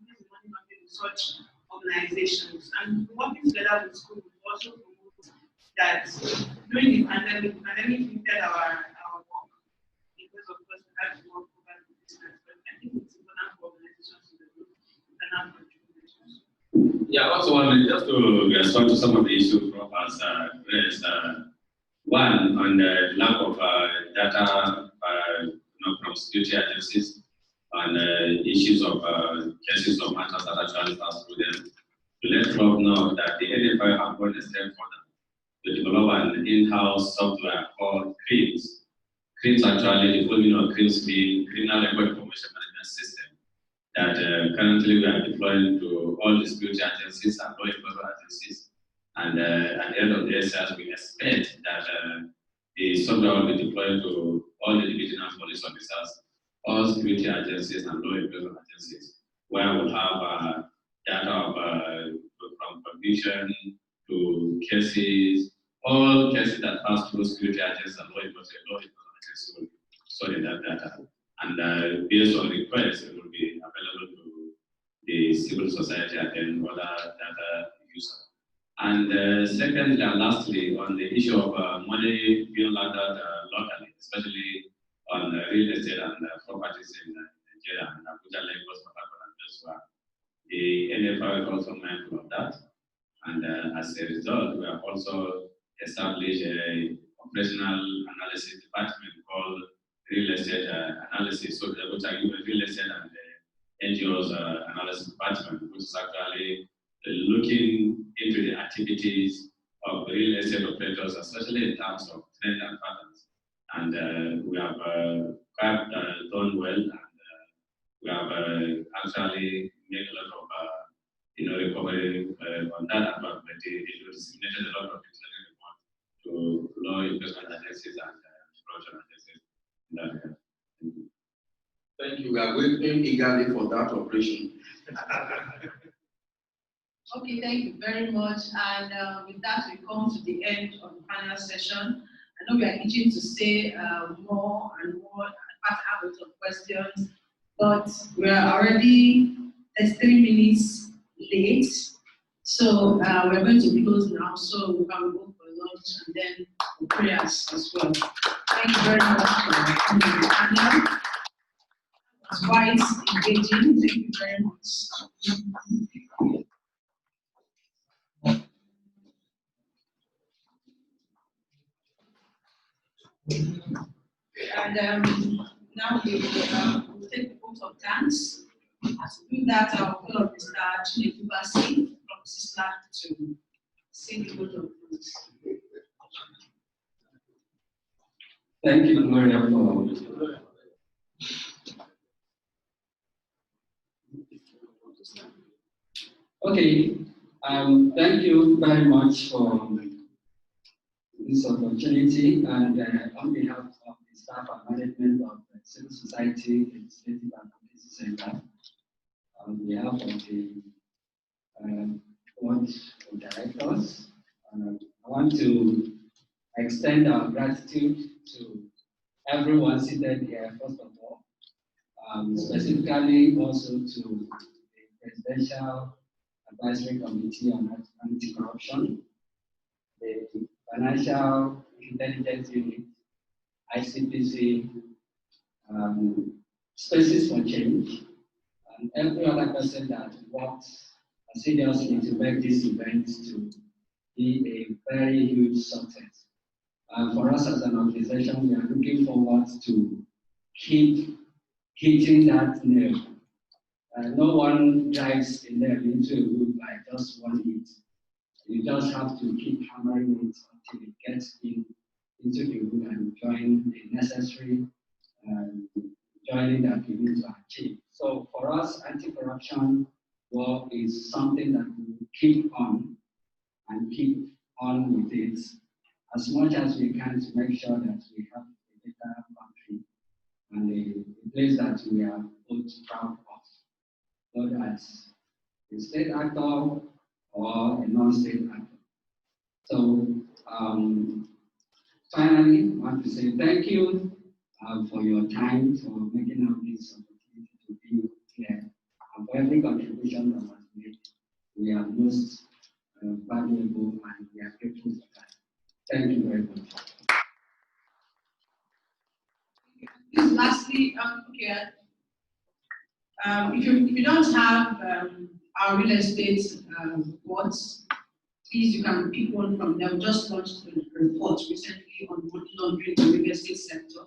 in money laundering in such organizations. And working together with schools will also promote that during the pandemic limited our work because of course we had to work over the distance. But I think it's important for organizations to develop internal control measures. Yeah, also just to respond to some of the issues from us raised. One, on the lack of data from security agencies on issues of cases of matters that actually pass through them. To let Rob know that the NFI have gone a step further to develop an in-house software called CRIMS. CRIMS actually, the full meaning of CRIMS being Criminal Record Information Management System, that currently we are deploying to all the security agencies and law enforcement agencies. And at the end of the exercise, we expect that the software will be deployed to all the divisional police officers, all security agencies, and law enforcement agencies, where we'll have data from conviction to cases, all cases that pass through security agencies and law enforcement agencies will be stored in that data. And based on request, it will be available to the civil society and then other data users. And secondly and lastly, on the issue of money being laundered locally, especially on real estate and properties in Nigeria and Abuja, Lagos, and elsewhere, the NFI is also mindful of that. And as a result, we have also established an operational analysis department called Real Estate Analysis. So which are real estate and NGOs analysis department, which is actually looking into the activities of real estate operators, especially in terms of trend and patterns. And we have quite done well, and we have actually made a lot of recovery on that, but it disseminated a lot of information to law enforcement agencies and production agencies in that area. Thank you. We are waiting eagerly for that operation. Okay, thank you very much. And with that, we come to the end of the panel session. I know we are itching to say more and more, and have a lot of questions, but we are already 33 minutes late. So we're going to close now, so we can go for lunch and then for prayers as well. Thank you very much for coming to the panel. It's quite engaging. Thank you very much. And now we will take the vote of thanks. As we do that, I'll call on Mr. Chinekubasi from CISLAC to say the vote of thanks. Thank you. Good morning, everyone. Okay, thank you very much for this opportunity, and on behalf of the staff and management of the Civil Society Legislative Advocacy Center, on behalf of the board of directors, I want to extend our gratitude to everyone seated here, first of all, specifically also to the Presidential Advisory Committee on Anti-Corruption, the Financial Intelligence Unit, ICPC, Spaces for Change, and every other person that worked seriously to make this event to be a very huge success. For us as an organization, we are looking forward to keep hitting that nail. No one drives a nail into a wood by just one hit. You just have to keep hammering it until it gets into the wood and join the necessary joining that we need to achieve. So for us, anti-corruption work is something that we will keep on and keep on with it as much as we can to make sure that we have a better country and a place that we are both proud of, whether as a state actor or a non-state actor. So finally, I want to say thank you for your time, for making up this opportunity to be here, and for every contribution that was made. We are most valuable and we are grateful for that. Thank you very much. Lastly, if you don't have our real estate reports, please, you can pick one from them. Just launched a report recently on money laundering in the real estate sector.